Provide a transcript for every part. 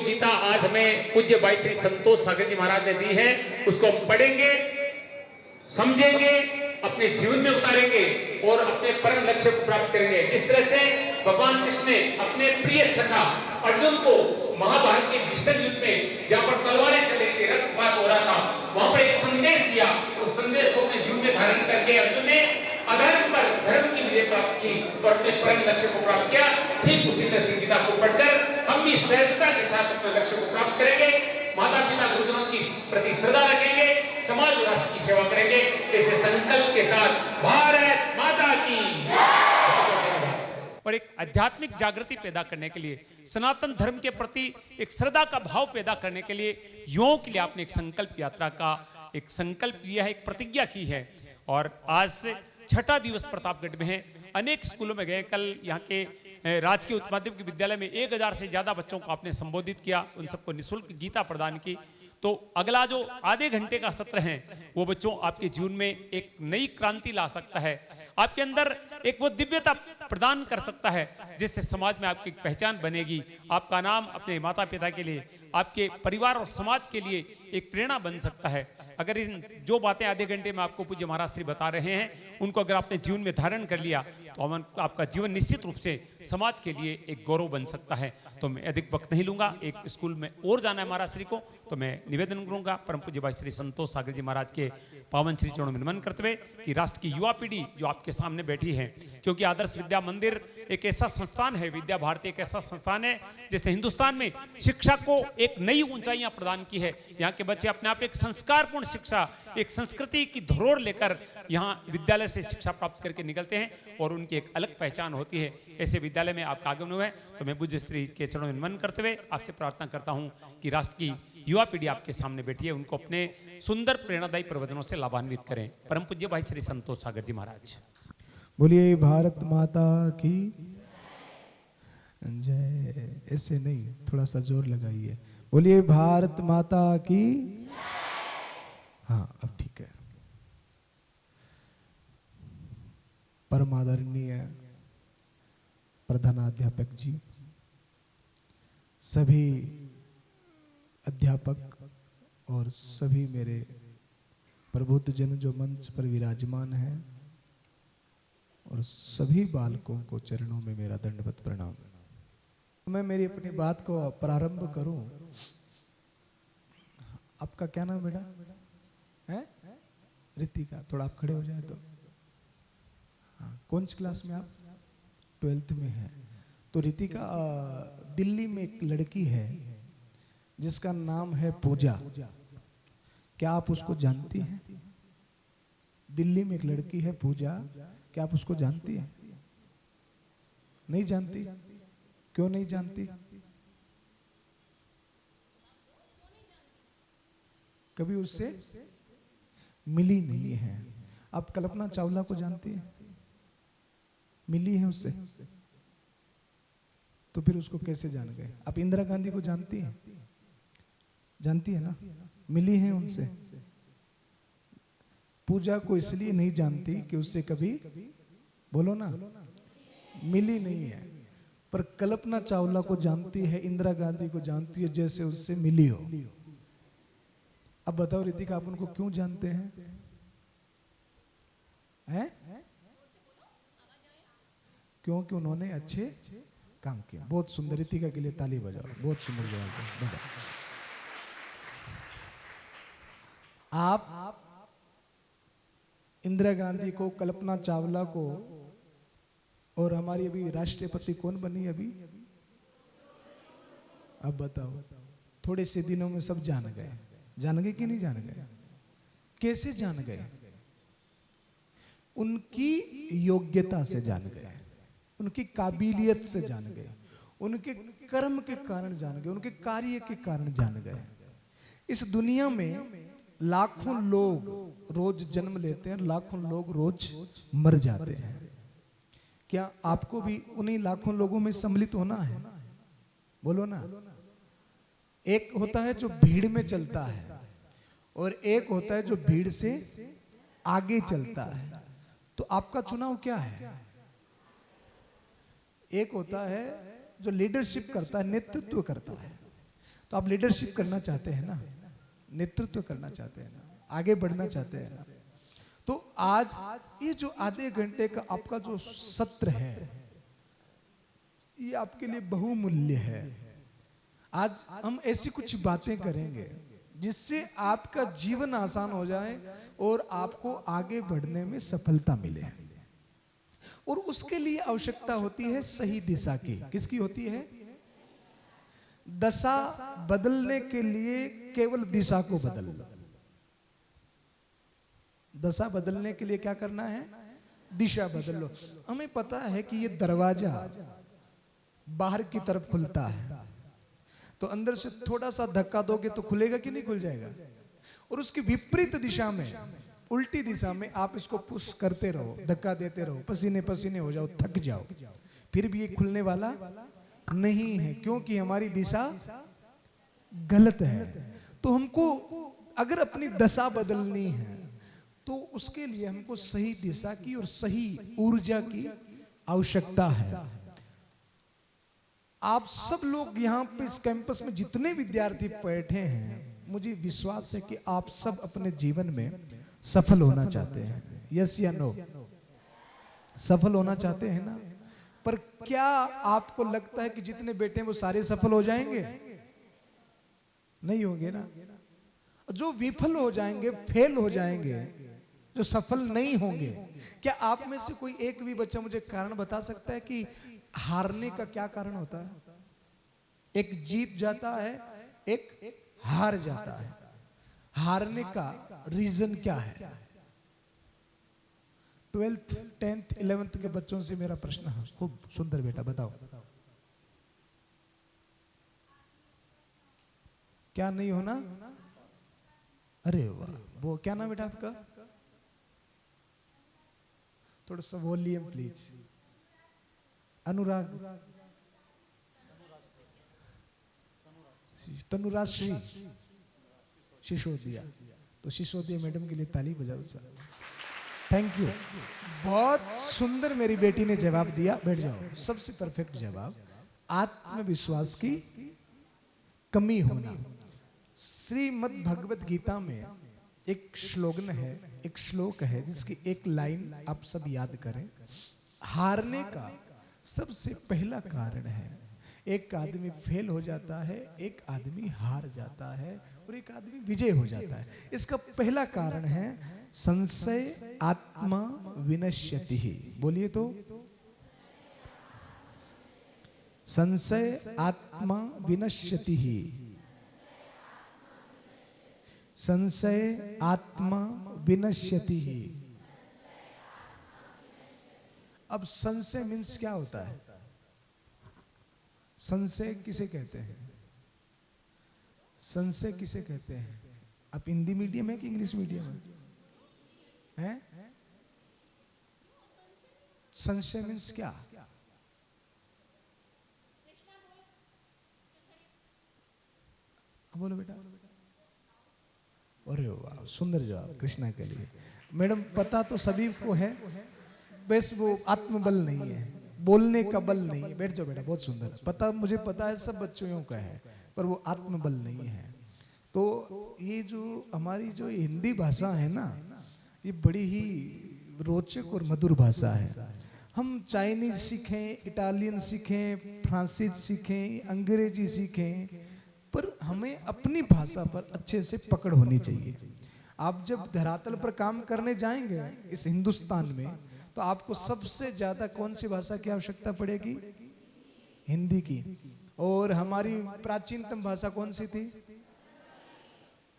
गीता आज हमें पूज्य भाई श्री संतोष सागर जी महाराज ने दी है, उसको हम पढ़ेंगे, समझेंगे, अपने जीवन में उतारेंगे और अपने परम लक्ष्य को प्राप्त करेंगे। जिस तरह से भगवान कृष्ण ने अपने प्रिय सखा अर्जुन को महाभारत के भीषण युद्ध में जहां पर तलवारें चल रही थी, रक्तपात हो रहा था, वहां पर एक संदेश दिया, उस संदेश को अपने जीवन में धारण करके अर्जुन ने अधर्म पर धर्म की विजय प्राप्त की और अपने परम लक्ष्य को प्राप्त किया। ठीक उसी तरह से गीता को पढ़कर हम भी सहजता के साथ अपने लक्ष्य को प्राप्त करेंगे, माता पिता गुरुजनों की प्रति श्रद्धा रखेंगे, समाज और राष्ट्र की सेवा करेंगे। ऐसे संकल्प के साथ भारत माता की और एक आध्यात्मिक जागृति पैदा करने के लिए, सनातन धर्म के प्रति एक श्रद्धा का भाव पैदा करने के लिए युवाओं के लिए आपने एक संकल्प यात्रा का एक संकल्प लिया है, एक प्रतिज्ञा की है। और आज से छठा दिवस प्रतापगढ़ में है। अनेक स्कूलों में गए, कल यहाँ के राजकीय उच्च माध्यमिक विद्यालय में 1000 से ज्यादा बच्चों को आपने संबोधित किया, उन सबको निःशुल्क गीता प्रदान की। तो अगला जो आधे घंटे का सत्र है वो बच्चों आपके जीवन में एक नई क्रांति ला सकता है, आपके अंदर एक वो दिव्यता प्रदान कर सकता है जिससे समाज में आपकी पहचान बनेगी, आपका नाम अपने माता पिता के लिए, आपके परिवार और समाज के लिए एक प्रेरणा बन सकता है। अगर इन जो बातें आधे घंटे में आपको पूज्य महाराज श्री बता रहे हैं उनको अगर आपने जीवन में धारण कर लिया तो आपका जीवन निश्चित रूप से समाज के लिए एक गौरव बन सकता है। तो मैं अधिक वक्त नहीं लूंगा, एक स्कूल में और जाना है महाराज श्री को, तो मैं निवेदन करूंगा परम पूज्य भाई श्री संतोष सागर जी महाराज के पावन श्री चरणों में नमन करते हुए कि राष्ट्र की युवा पीढ़ी जो आपके सामने बैठी है, क्योंकि आदर्श विद्या मंदिर एक ऐसा संस्थान है, विद्या भारती एक ऐसा संस्थान है जिसने हिंदुस्तान में शिक्षा को एक नई ऊंचाइयां प्रदान की है। यहाँ के बच्चे अपने आप एक संस्कारपूर्ण शिक्षा, एक संस्कृति की धरोहर लेकर यहाँ विद्यालय से शिक्षा प्राप्त करके निकलते हैं और उनकी एक अलग पहचान होती है। ऐसे विद्यालय में आपका आगमन हुआ है, तो मैं पूज्य श्री के चरणों में नमन करते हुए आपसे प्रार्थना करता हूँ कि राष्ट्र की युवा पीढ़ी आपके सामने बैठी है, उनको अपने सुंदर प्रेरणादायी प्रवचनों से लाभान्वित करें। परम पूज्य भाई श्री संतोष सागर जी महाराज। बोलिए भारत माता की जय। ऐसे नहीं, थोड़ा सा जोर लगाइए। बोलिए भारत माता की। हाँ, अब ठीक है। परम आदरणीय प्रधानाध्यापक जी, सभी अध्यापक और सभी मेरे प्रबुद्ध जन जो मंच पर विराजमान हैं और सभी बालकों को चरणों में मेरा दंडवत प्रणाम। मैं मेरी अपनी बात को प्रारंभ करूं। आपका क्या नाम बेटा है? रितिका। थोड़ा आप खड़े हो जाए तो। हाँ, कौन सी क्लास में आप? 12th में है। तो रितिका, दिल्ली में एक लड़की है जिसका नाम है पूजा। क्या आप उसको जानती हैं? दिल्ली में एक लड़की है पूजा, क्या आप उसको जानती हैं? नहीं जानती? क्यों नहीं जानती? कभी उससे मिली नहीं है। आप कल्पना चावला को जानती हैं? मिली है उससे? तो फिर उसको कैसे जान गए? आप इंदिरा गांधी को जानती हैं? जानती है ना? मिली है उनसे। पूजा को इसलिए नहीं जानती कि उससे कभी, बोलो ना, मिली नहीं है, पर कल्पना चावला को जानती है, इंदिरा गांधी को जानती है जैसे उससे मिली हो। अब बताओ रितिका, आप उनको क्यों जानते हैं? हैं? क्योंकि उन्होंने अच्छे काम किया। बहुत सुंदर। रितिका के लिए ताली बजाओ, बहुत सुंदर जवाब है। आप इंदिरा गांधी को, कल्पना चावला को, और हमारी अभी राष्ट्रपति कौन बनी अभी? अब बताओ, थोड़े से दिनों में सब जान गए। जान गए कि नहीं जान गए? कैसे जान गए? उनकी योग्यता से जान गए, उनकी काबिलियत से जान गए, उनके कर्म के कारण जान गए, उनके कार्य के कारण जान गए। इस दुनिया में लाखों लोग रोज जन्म लेते हैं, लाखों लोग रोज मर जाते हैं। क्या आपको भी उन्हीं लाखों लोगों में सम्मिलित होना है? बोलो ना। एक होता है जो भीड़ में चलता है और एक होता है जो भीड़ से आगे चलता है। तो आपका चुनाव क्या है? एक होता है जो लीडरशिप करता है, नेतृत्व करता है। तो आप लीडरशिप करना चाहते हैं ना, नेतृत्व करना चाहते हैं ना, आगे बढ़ना चाहते हैं ना। तो आज ये जो आधे घंटे का आपका जो सत्र है, ये आपके लिए बहुमूल्य है। आज हम ऐसी कुछ बातें करेंगे जिससे आपका जीवन आसान हो जाए और आपको आगे बढ़ने में सफलता मिले। और उसके लिए आवश्यकता होती है सही दिशा की। किसकी होती है? दशा बदलने के लिए केवल दिशा को बदल लो। दशा बदलने के लिए क्या करना है? दिशा बदल लो। हमें पता है कि ये दरवाजा बाहर की तरफ खुलता है, तो अंदर से थोड़ा सा धक्का दोगे तो खुलेगा कि नहीं खुल जाएगा? और उसकी विपरीत दिशा में, उल्टी दिशा में आप इसको पुश करते रहो, धक्का देते रहो, पसीने पसीने हो जाओ, थक जाओ, फिर भी ये खुलने वाला नहीं है, क्योंकि हमारी दिशा गलत है। तो हमको अगर अपनी दशा बदलनी है तो उसके लिए हमको सही दिशा की और सही ऊर्जा की आवश्यकता है। आप सब लोग यहाँ पे इस कैंपस में जितने विद्यार्थी बैठे हैं, मुझे विश्वास है कि आप सब अपने जीवन में सफल होना चाहते हैं। यस या नो? सफल होना चाहते हैं ना? पर क्या आपको लगता है कि जितने बैठे हैं वो सारे सफल हो जाएंगे? नहीं होंगे ना। जो विफल हो जाएंगे, फेल हो जाएंगे, जो सफल नहीं होंगे, क्या आप में से कोई एक भी बच्चा मुझे कारण बता सकता है कि हारने का क्या कारण होता है? एक जीत जाता है, एक हार जाता है। हारने का रीजन क्या है? 12th, 10th, 11th के बच्चों से मेरा प्रश्न है। खूब सुंदर बेटा, बताओ क्या नहीं होना? अरे वाह, वो क्या नाम बेटा आपका? थोड़ा सा वॉल्यूम प्लीज। अनुराग, तनुराश्री सिसोदिया। तो सिसोदिया मैडम के लिए ताली बजाओ सर। थैंक यू, बहुत सुंदर मेरी बेटी ने जवाब दिया। बैठ जाओ। सबसे परफेक्ट जवाब, आत्मविश्वास की कमी होना। श्रीमद् भगवत गीता में एक श्लोगन है, एक श्लोक है जिसकी एक लाइन आप सब याद करें। हारने का सबसे पहला कारण है, एक आदमी फेल हो जाता है, एक आदमी हार जाता है और एक आदमी विजय हो जाता है। इसका पहला कारण है संशय आत्मा विनश्यति ही। बोलिए तो, संशय आत्मा विनश्यति ही। संशय आत्मा विनश्यति ही। अब संशय मीन्स क्या होता है? संशय किसे कहते हैं? संशय किसे कहते हैं? आप हिंदी मीडियम है कि इंग्लिश मीडियम है? संशय मीन्स क्या? बोलो बेटा। अरे वाह, सुंदर जवाब कृष्णा के लिए। मैडम पता तो सभी को है, बस वो आत्मबल नहीं है, बोलने का बल नहीं है। बैठ जाओ बेटा, बहुत सुंदर। पता, मुझे पता है सब बच्चों का है, पर वो आत्मबल नहीं है। तो ये जो हमारी जो हिंदी भाषा है ना, ये बड़ी ही रोचक और मधुर भाषा है। हम चाइनीज सीखें, इटालियन सीखें, फ्रांसीसी सीखें, अंग्रेजी सीखें, पर हमें अपनी भाषा पर अच्छे से पकड़ होनी चाहिए। आप जब धरातल पर काम करने जाएंगे इस हिंदुस्तान में, तो आपको सबसे ज्यादा कौन सी भाषा की आवश्यकता पड़ेगी? हिंदी की। और हमारी प्राचीनतम भाषा कौन सी थी?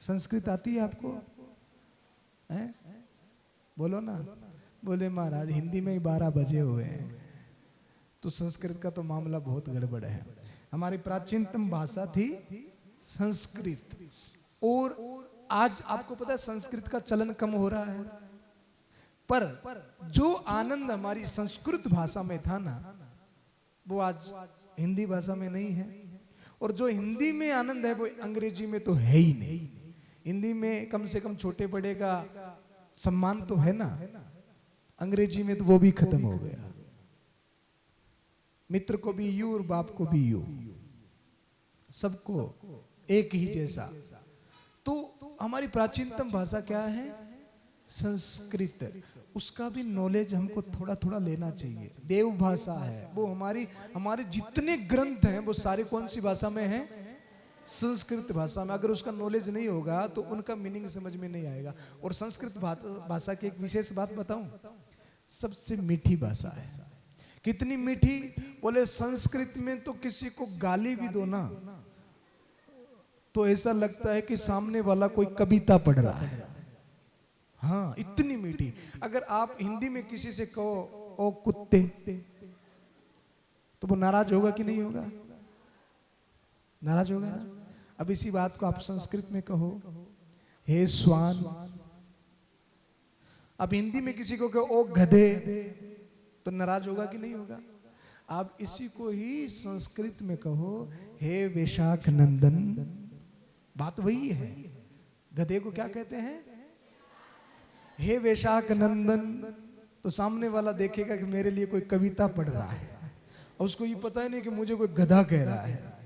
संस्कृत आती है आपको? है? बोलो ना। बोले महाराज हिंदी में ही 12 बजे हुए हैं, तो संस्कृत का तो मामला बहुत गड़बड़ है। हमारी प्राचीनतम भाषा थी संस्कृत। और आज आपको पता है संस्कृत का चलन कम हो रहा है, पर जो आनंद हमारी संस्कृत भाषा में था ना, वो आज हिंदी भाषा में नहीं है। और जो हिंदी में आनंद है वो अंग्रेजी में तो है ही नहीं। हिंदी में कम से कम छोटे बड़े का सम्मान तो है ना, अंग्रेजी में तो वो भी खत्म हो गया। मित्र को भी यू और बाप को भी यू, सबको एक ही जैसा। तो हमारी प्राचीनतम भाषा क्या है? संस्कृत। उसका भी नॉलेज हमको थोड़ा थोड़ा लेना चाहिए। देव भाषा है वो, हमारे जितने ग्रंथ हैं वो सारे कौन सी भाषा में हैं? संस्कृत भाषा में। अगर उसका नॉलेज नहीं होगा तो उनका मीनिंग समझ में नहीं आएगा। और संस्कृत भाषा की एक विशेष बात बताऊं, सबसे मीठी भाषा है। कितनी मीठी? बोले संस्कृत में तो किसी को गाली भी दो ना तो ऐसा लगता है कि सामने वाला कोई कविता पढ़ रहा है। हाँ, इतनी मीठी। अगर आप हिंदी में किसी से कहो ओ कुत्ते, तो वो नाराज होगा कि नहीं होगा? नाराज होगा ना। अब इसी बात को आप संस्कृत में कहो हे स्वान। अब हिंदी में किसी को कहो ओ गधे, तो नाराज होगा कि नहीं होगा? आप इसी को ही संस्कृत में कहो हे वैशाख नंदन, बात वही है। गधे को क्या कहते हैं? हे वैशाख नंदन। तो सामने वाला देखेगा कि मेरे लिए कोई कविता पढ़ रहा है और उसको ये पता ही नहीं कि मुझे कोई गधा कह रहा है।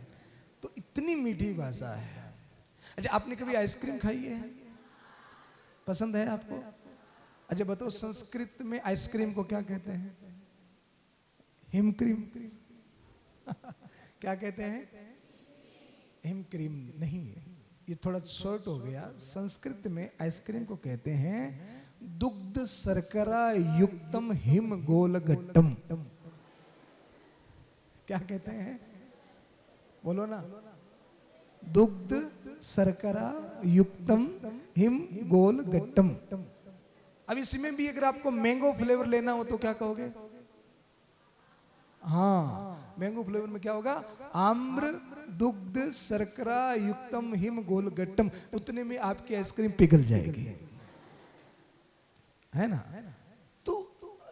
तो इतनी मीठी भाषा है। अच्छा, आपने कभी आइसक्रीम खाई है? पसंद है आपको? अच्छा बताओ, संस्कृत में आइसक्रीम को क्या कहते हैं? हिमक्रीम। क्या कहते हैं? हिमक्रीम नहीं, ये थोड़ा शॉर्ट हो गया। संस्कृत में आइसक्रीम को कहते हैं दुग्ध शर्करा युक्तम हिम गोलगट्टम। क्या कहते हैं? बोलो ना। दुग्ध शर्करा युक्तम हिम गोलगट्टम। अब इसमें भी अगर आपको मैंगो फ्लेवर लेना हो तो क्या कहोगे? हाँ, मैंगो फ्लेवर में क्या होगा? आम्र दुग्ध शर्करा युक्तम हिम गोलगट्टम। उतने में आपकी आइसक्रीम पिघल जाएगी, है ना। तो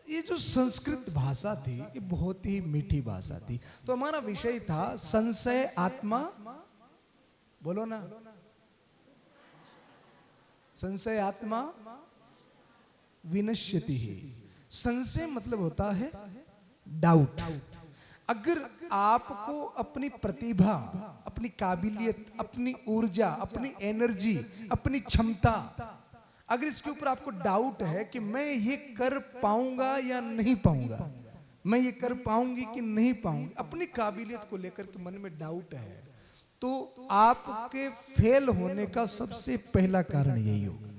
ये जो संस्कृत भाषा थी ये बहुत ही मीठी भाषा थी। तो हमारा विषय था संशय आत्मा। बोलो ना, संशय आत्मा विनश्यति ही। संशय मतलब होता है डाउट। अगर आपको अपनी प्रतिभा, अपनी काबिलियत, अपनी ऊर्जा, अपनी एनर्जी, अपनी क्षमता, अगर इसके ऊपर आपको डाउट है कि मैं ये कर पाऊंगा या नहीं पाऊंगा, मैं ये कर पाऊंगी कि नहीं पाऊंगी, अपनी काबिलियत को लेकर के मन में डाउट है, तो आपके फेल होने का सबसे पहला कारण यही होगा।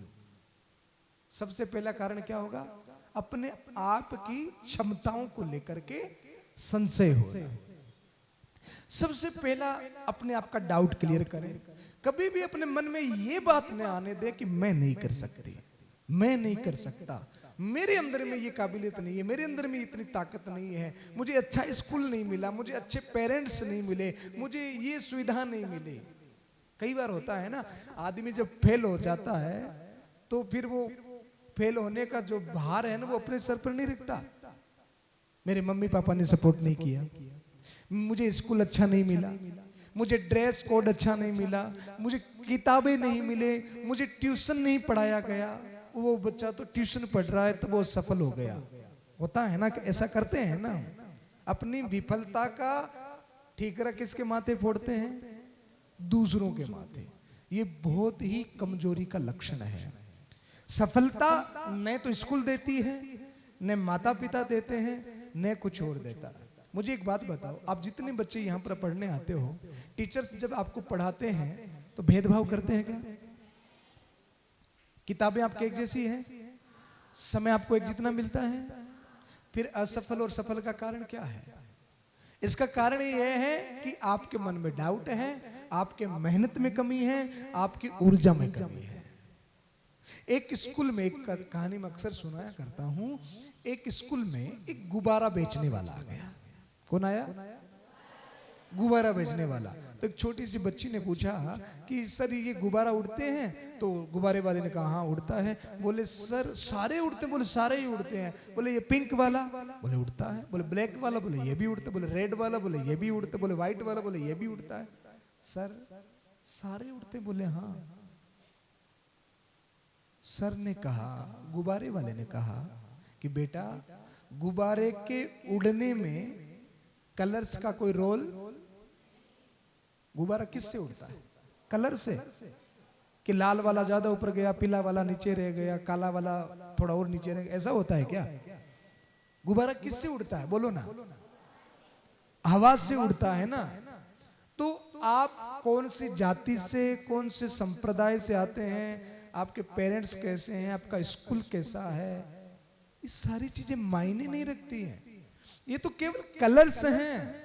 सबसे पहला कारण क्या होगा? अपने आप की क्षमताओं को लेकर के संशय हो। सबसे पहला अपने आप का डाउट क्लियर करें। कभी भी अपने मन में ये बात न आने दे कि मैं नहीं कर सकती, मैं नहीं कर सकता, मेरे अंदर में ये काबिलियत नहीं है, मेरे अंदर में इतनी ताकत नहीं है, मुझे अच्छा स्कूल नहीं मिला, मुझे अच्छे पेरेंट्स नहीं मिले, मुझे ये सुविधा नहीं मिली। कई बार होता है ना, आदमी जब फेल हो जाता है तो फिर वो फेल होने का जो भार है ना वो अपने सर पर नहीं रखता। मेरे मम्मी पापा ने सपोर्ट नहीं किया, मुझे स्कूल अच्छा नहीं मिला, मुझे ड्रेस कोड अच्छा नहीं मिला, मुझे किताबें नहीं मिले, मुझे ट्यूशन नहीं पढ़ाया गया। वो बच्चा तो ट्यूशन पढ़ रहा है तो वो सफल हो गया। होता है ना, ऐसा करते हैं ना। अपनी विफलता का ठीकरा किसके माथे फोड़ते हैं? दूसरों के माथे। ये बहुत ही कमजोरी का लक्षण है। सफलता न तो स्कूल देती है, न माता पिता देते हैं, न कुछ और देता है। मुझे एक बात बताओ, आप जितने बच्चे यहाँ पर पढ़ने आते हो, टीचर्स जब आपको पढ़ाते हैं तो भेदभाव करते हैं क्या? किताबें आपके एक जैसी हैं, समय आपको एक जितना मिलता है? फिर असफल और सफल का कारण क्या है? इसका कारण यह है कि आपके मन में डाउट है, आपके मेहनत में कमी है, आपकी ऊर्जा में कमी है। एक स्कूल में एक कहानी में अक्सर सुनाया करता हूं। एक स्कूल में एक गुब्बारा बेचने वाला आ गया। कौन आया? गुब्बारा बेचने वाला। तो एक छोटी सी बच्ची ने पूछा कि सर ये गुब्बारा उड़ते हैं? तो गुब्बारे वाले ने कहा हाँ उड़ता है। बोले सर सारे उड़ते? बोले सारे ही उड़ते हैं। बोले ये पिंक वाला? बोले उड़ता है। बोले ब्लैक वाला? बोले ये भी उड़ता है। बोले रेड वाला? बोले ये भी उड़ता है। बोले व्हाइट वाला? बोले ये भी उड़ता है। सर सारे उड़ते? बोले हाँ। सर ने कहा, गुब्बारे वाले ने कहा कि बेटा गुब्बारे के उड़ने में कलर्स का कोई रोल? गुब्बारा किससे उड़ता है? कलर से कि लाल वाला ज्यादा ऊपर गया, पीला वाला नीचे रह गया, काला वाला थोड़ा और नीचे रह गया, ऐसा होता है क्या? गुब्बारा किससे उड़ता है बोलो ना? हवा से उड़ता है ना। तो आप कौन सी जाति से, कौन से संप्रदाय से आते हैं, आपके पेरेंट्स कैसे हैं, आपका स्कूल कैसा है, ये सारी चीजें मायने नहीं रखती हैं। ये तो केवल कलर्स हैं।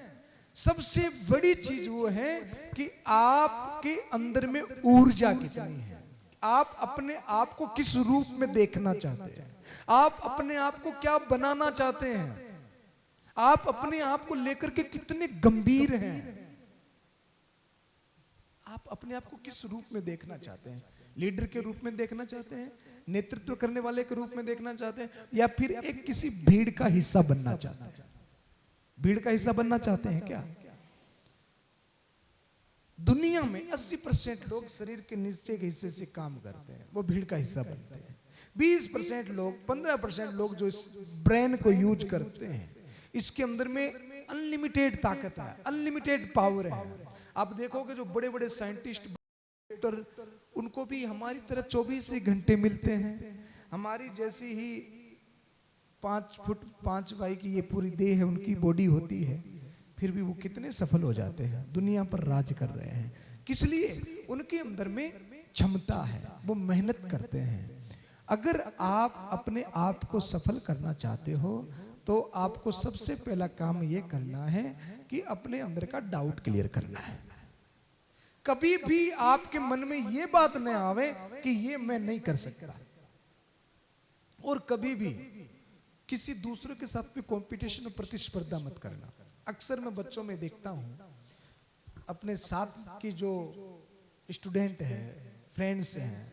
सबसे बड़ी चीज वो है कि आपके अंदर में ऊर्जा कितनी है, आप अपने आप को किस रूप में देखना चाहते हैं, आप अपने आप को क्या बनाना चाहते हैं, आप अपने आप को लेकर के कितने गंभीर हैं, आप अपने आप को किस रूप में देखना चाहते हैं? लीडर के रूप में देखना चाहते हैं, नेतृत्व करने वाले के रूप में देखना चाहते हैं, या फिर एक किसी भीड़ का हिस्सा बनना चाहते हैं? भीड़ का हिस्सा बनना चाहते हैं क्या? दुनिया में 80% लोग शरीर के नीचे के हिस्से से काम करते हैं, वो भीड़ का हिस्सा बनते हैं। 20% लोग, 15% लोग जो इस ब्रेन को यूज करते हैं, इसके अंदर में अनलिमिटेड ताकत है, अनलिमिटेड पावर है। आप देखोगे जो बड़े बड़े साइंटिस्ट, डॉक्टर, उनको भी हमारी तरह 24 ही घंटे मिलते हैं। हमारी जैसी ही 5 फुट 5 बाई की ये पूरी देह है, उनकी बॉडी होती है, फिर भी वो कितने सफल हो जाते हैं, दुनिया पर राज कर रहे हैं। किस लिए? उनके अंदर में क्षमता है, वो मेहनत करते हैं। अगर आप अपने आप को सफल करना चाहते हो तो आपको सबसे पहला काम ये करना है कि अपने अंदर का डाउट क्लियर करना है। कभी भी आपके मन में ये बात न आवे कि ये मैं नहीं कर सकता, और कभी भी किसी दूसरे के साथ भी कंपटीशन और प्रतिस्पर्धा मत करना। अक्सर मैं बच्चों में देखता हूं, अपने साथ की जो स्टूडेंट है, फ्रेंड्स हैं,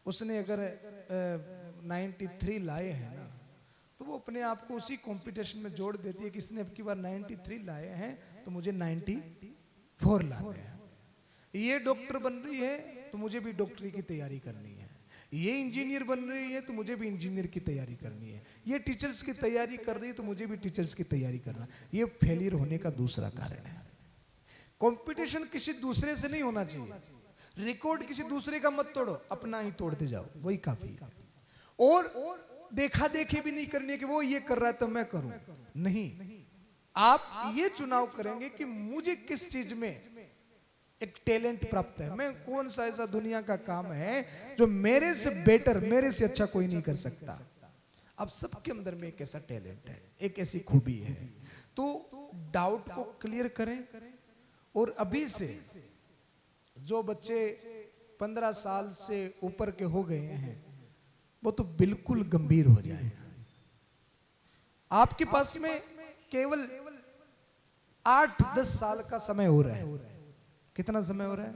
उसने अगर 93 लाए हैं ना, तो वो अपने आप को उसी कंपटीशन में जोड़ देती है कि इसने अब की बार 93 लाए हैं तो मुझे 94 लाने हैं। ये डॉक्टर बन रही है तो मुझे भी डॉक्टरी की तैयारी करनी है, ये इंजीनियर बन रही है तो मुझे भी इंजीनियर की तैयारी करनी है, ये टीचर्स की तैयारी कर रही है तो मुझे भी टीचर्स की तैयारी करना। ये फेलियर होने का दूसरा कारण है। कंपटीशन किसी दूसरे से नहीं होना चाहिए, रिकॉर्ड किसी दूसरे का मत तोड़ो, अपना ही तोड़ते जाओ, वही काफी है। और देखा देखी भी नहीं करनी है कि वो ये कर रहा है तो मैं करूं, नहीं। आप ये चुनाव करेंगे कि मुझे किस चीज में एक टैलेंट प्राप्त है, मैं कौन सा ऐसा दुनिया का काम है जो मेरे से बेटर, मेरे से अच्छा कोई नहीं कर सकता। अब सबके अंदर में एक ऐसा टैलेंट है, एक ऐसी खूबी है। तो डाउट को क्लियर करें, और अभी से जो बच्चे 15 साल से ऊपर के हो गए हैं वो तो बिल्कुल गंभीर हो जाए। आपके पास में केवल 8-10 साल का समय हो रहा है। कितना समय हो रहा है?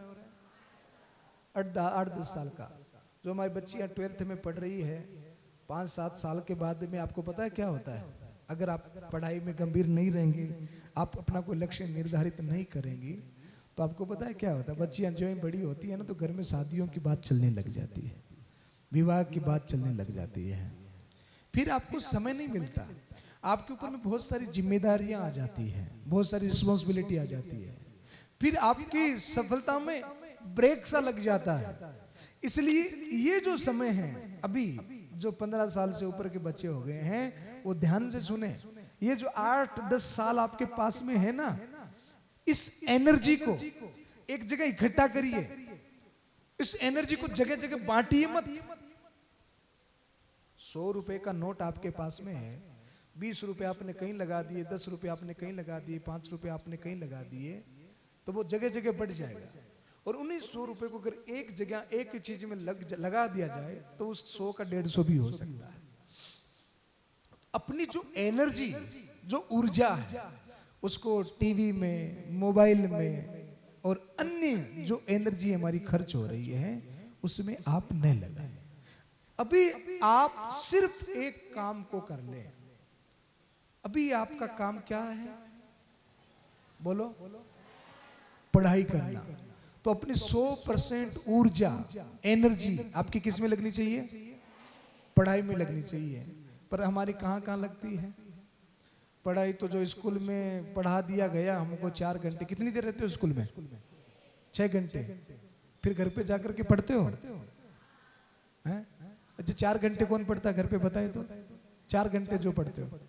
8-10 साल का। जो हमारी बच्चियां 12th में पढ़ रही है, 5-7 साल के बाद में आपको पता है क्या होता है? अगर आप पढ़ाई में गंभीर नहीं रहेंगे, आप अपना कोई लक्ष्य निर्धारित नहीं करेंगी, तो आपको पता है क्या होता है? बच्चियां जो बड़ी होती है ना, तो घर में शादियों की बात चलने लग जाती है, विवाह की बात चलने लग जाती है। फिर आपको समय नहीं मिलता, आपके ऊपर में बहुत सारी जिम्मेदारियां आ जाती हैं, बहुत सारी रिस्पॉन्सिबिलिटी आ जाती है, फिर आपकी सफलता में ब्रेक सा लग जाता है। इसलिए ये जो समय है अभी, जो 15 साल से ऊपर के बच्चे हो गए हैं, वो ध्यान से सुने। ये जो 8-10 साल आपके पास में है ना, इस एनर्जी को एक जगह इकट्ठा करिए, इस एनर्जी को जगह जगह बांटिए मत। 100 रुपए का नोट आपके पास में है, 20 रुपए आपने कहीं लगा दिए, 10 रुपए आपने कहीं लगा दिए, 5 रुपए आपने कहीं लगा दिए, तो वो जगह जगह बढ़ जाएगा। और उन्हीं 100 रुपए को अगर एक जगह एक चीज में लगा दिया जाए तो उस 100 का 150 भी हो सकता है। अपनी जो एनर्जी, जो ऊर्जा है, उसको टीवी में, मोबाइल में और अन्य जो एनर्जी हमारी खर्च हो रही है उसमें आप न लगाएं। अभी आप सिर्फ एक काम को कर लें। अभी आपका काम क्या है? बोलो। पढ़ाई करना। तो अपनी 100% ऊर्जा, एनर्जी आपकी किस में लगनी चाहिए? पढ़ाई में लगनी चाहिए। पर हमारी कहाँ लगती है पढ़ाई? तो जो स्कूल में पढ़ा दिया गया हमको 4 घंटे, कितनी देर रहते हो स्कूल में? 6 घंटे। फिर घर पे जाकर के पढ़ते हो हैं? अच्छा 4 घंटे कौन पढ़ता है घर पे बताए तो? 4 घंटे जो पढ़ते हो,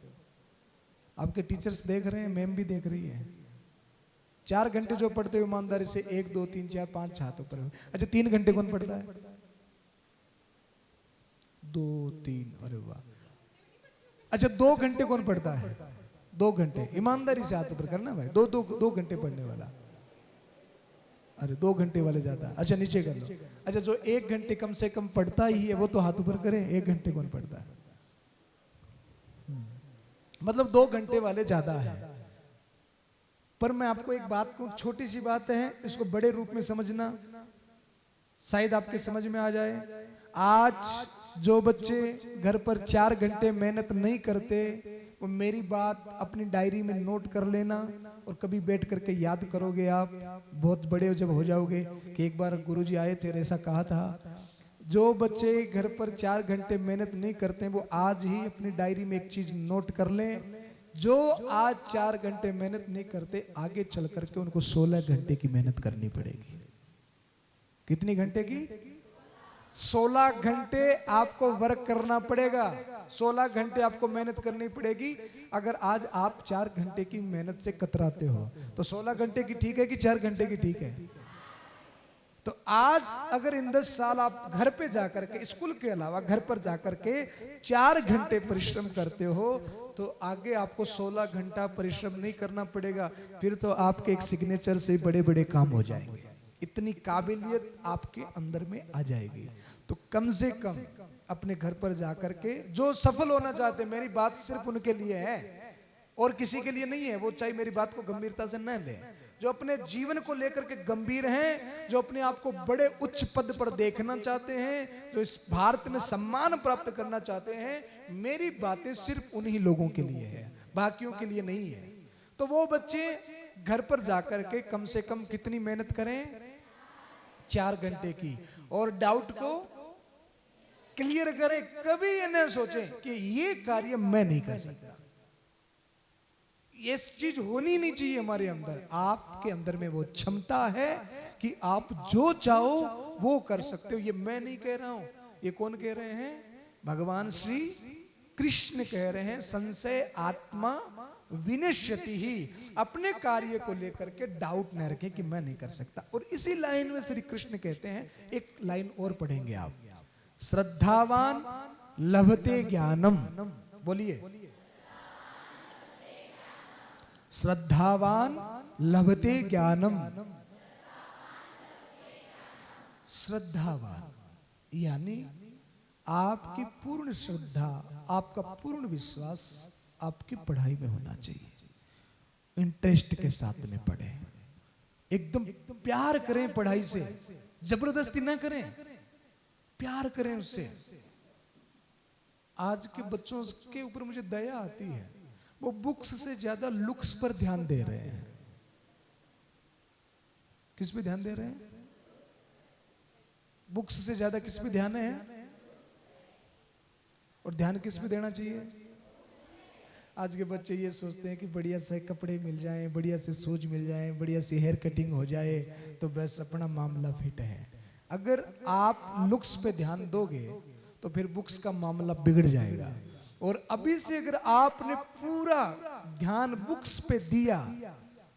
आपके टीचर्स देख रहे हैं, मैम भी देख रही है। 4 घंटे जो पढ़ते हो ईमानदारी से 1 2 3 4 5 हाथों पर। अच्छा 3 घंटे कौन पढ़ता है? 2 3, अरे वाह। अच्छा 2 घंटे कौन पढ़ता है? 2 घंटे, ईमानदारी से हाथों पर करना भाई। 2 घंटे पढ़ने वाला, अरे 2 घंटे वाले ज्यादा। अच्छा नीचे कर लो। अच्छा जो 1 घंटे कम से कम पढ़ता ही है वो तो हाथ ऊपर करे। 1 घंटे कौन पढ़ता है? मतलब 2 घंटे वाले ज्यादा है। पर मैं आपको एक बात कहूं, छोटी सी बात है, इसको बड़े रूप में समझना, शायद आपके समझ में आ जाए। आज जो बच्चे घर पर 4 घंटे मेहनत नहीं करते, वो मेरी बात अपनी डायरी में नोट कर लेना और कभी बैठ करके याद करोगे। आप बहुत बड़े जब हो जाओगे कि एक बार गुरुजी आए थे, ऐसा कहा था। जो बच्चे घर पर 4 घंटे मेहनत नहीं करते, वो आज ही अपनी डायरी में एक चीज नोट कर लें। जो आज 4 घंटे मेहनत नहीं करते, आगे चल करके उनको 16 घंटे की मेहनत करनी पड़ेगी। कितनी घंटे की? 16 घंटे आपको वर्क करना पड़ेगा। 16 घंटे आपको मेहनत करनी पड़ेगी। अगर आज आप 4 घंटे की मेहनत से कतराते हो तो 16 घंटे की ठीक है कि 4 घंटे की ठीक है? तो आज अगर इन 10 साल आप घर पे जाकर के, स्कूल के अलावा घर पर जाकर के 4 घंटे परिश्रम करते हो, तो आगे आपको 16 घंटा परिश्रम नहीं करना पड़ेगा। फिर तो आपके एक सिग्नेचर से बड़े बड़े काम हो जाएंगे। इतनी काबिलियत आपके अंदर में आ जाएगी। तो कम से कम अपने घर पर जाकर के, जो सफल होना चाहते, मेरी बात सिर्फ उनके लिए है और किसी के लिए नहीं है, वो चाहे मेरी बात को गंभीरता से न ले। जो अपने जीवन को लेकर के गंभीर हैं, जो अपने आप को बड़े उच्च पद पर देखना चाहते हैं, जो इस भारत में सम्मान प्राप्त करना चाहते हैं, मेरी बातें सिर्फ उन्हीं लोगों के लिए है, बाकियों के लिए नहीं है। तो वो बच्चे घर पर जाकर के कम से कम कितनी मेहनत करें? 4 घंटे की। और डाउट को क्लियर करें। कभी ये न सोचें कि ये कार्य मैं नहीं कर सकता। ये चीज होनी नहीं चाहिए हमारे अंदर। आपके अंदर में वो क्षमता है कि आप जो चाहो वो कर सकते हो। ये मैं नहीं कह रहा हूं, ये कौन कह रहे हैं? भगवान श्री कृष्ण कह रहे हैं, संशय आत्मा विनश्यति ही। अपने कार्य को लेकर के डाउट न रखें कि मैं नहीं कर सकता। और इसी लाइन में श्री कृष्ण कहते हैं, एक लाइन और पढ़ेंगे आप, श्रद्धावान लभते ज्ञानम। बोलिए, श्रद्धावान लभते ज्ञानम। श्रद्धावान यानी आपकी पूर्ण श्रद्धा, आपका पूर्ण विश्वास आपकी पढ़ाई में होना चाहिए। इंटरेस्ट के साथ में पढ़े, एकदम प्यार करें पढ़ाई से, जबरदस्ती ना करें, प्यार करें उससे। आज के बच्चों के ऊपर मुझे दया आती है, वो बुक्स से ज्यादा लुक्स पर ध्यान दे रहे हैं। किस पे ध्यान दे रहे हैं? बुक्स से ज्यादा किस पे ध्यान है? और ध्यान किस पे देना चाहिए? आज के बच्चे ये सोचते हैं कि बढ़िया से कपड़े मिल जाएं, बढ़िया से शूज मिल जाएं, बढ़िया से हेयर कटिंग हो जाए तो बस अपना मामला फिट है। अगर आप लुक्स पे ध्यान दोगे तो फिर बुक्स का मामला बिगड़ जाएगा। और अभी से अगर आपने पूरा ध्यान बुक्स पे दिया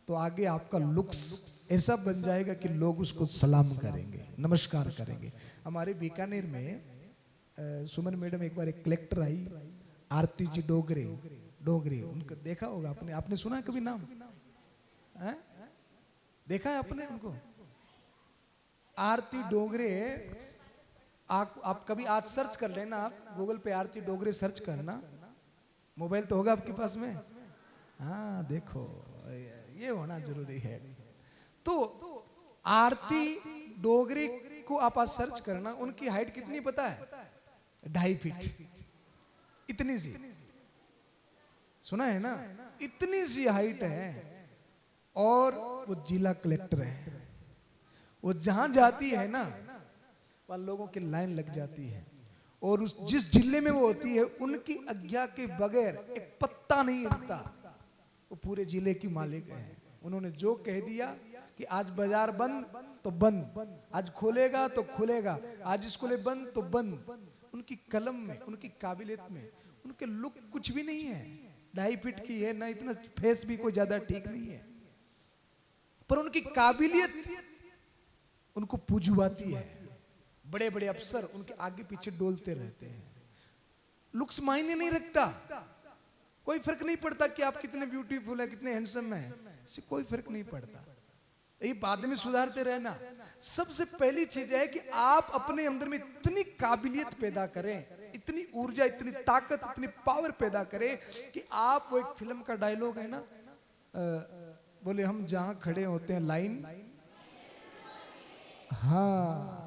तो आगे आपका लुक्स ऐसा बन जाएगा कि लोग उसको सलाम करेंगे, नमस्कार करेंगे। हमारे बीकानेर में सुमन मैडम एक बार एक कलेक्टर आई, आरती जी डोगरे, उनको देखा होगा आपने, आपने सुना है कभी नाम? है? देखा है आपने उनको? आरती डोगरे, आप कभी आज सर्च कर लेना, आप गूगल पे आरती डोगरे सर्च करना, मोबाइल तो होगा आपके पास में। हाँ देखो, ये होना जरूरी है। तो आरती डोगरे को आप आज सर्च करना, उनकी हाइट कितनी पता है? 2.5 फीट, इतनी सी, सुना है ना? इतनी सी हाइट है। और वो जिला कलेक्टर है। वो जहां जाती है ना, वहां लोगों की लाइन लग जाती है। और उस जिस जिले में वो होती है, उनकी आज्ञा के बगैर एक पत्ता नहीं हिलता। वो पूरे जिले की मालिक है। उन्होंने जो कह दिया कि आज बाजार बंद तो बंद, आज खोलेगा तो खुलेगा, आज स्कूलें बंद तो बंद। उनकी कलम में, उनकी काबिलियत में, उनके लुक कुछ भी नहीं है, 2.5 फीट की है ना, इतना फेस भी कोई ज्यादा ठीक नहीं है, पर उनकी काबिलियत उनको पुजवाती है। बड़े बड़े अफसर उनके आगे पीछे डोलते रहते हैं। लुक्स मायने नहीं रखता, कोई फर्क नहीं पड़ता कि आप कितने ब्यूटीफुल है, कितने हैंडसम है, इससे कोई फर्क नहीं पड़ता। ये बाद में सुधारते रहना। सबसे पहली चीज है कि आप अपने अंदर में इतनी काबिलियत पैदा करें, इतनी ऊर्जा, इतनी ताकत, इतनी पावर पैदा करें कि आप, वो एक फिल्म का डायलॉग है ना, बोले हम जहां खड़े होते हैं लाइन, हाँ,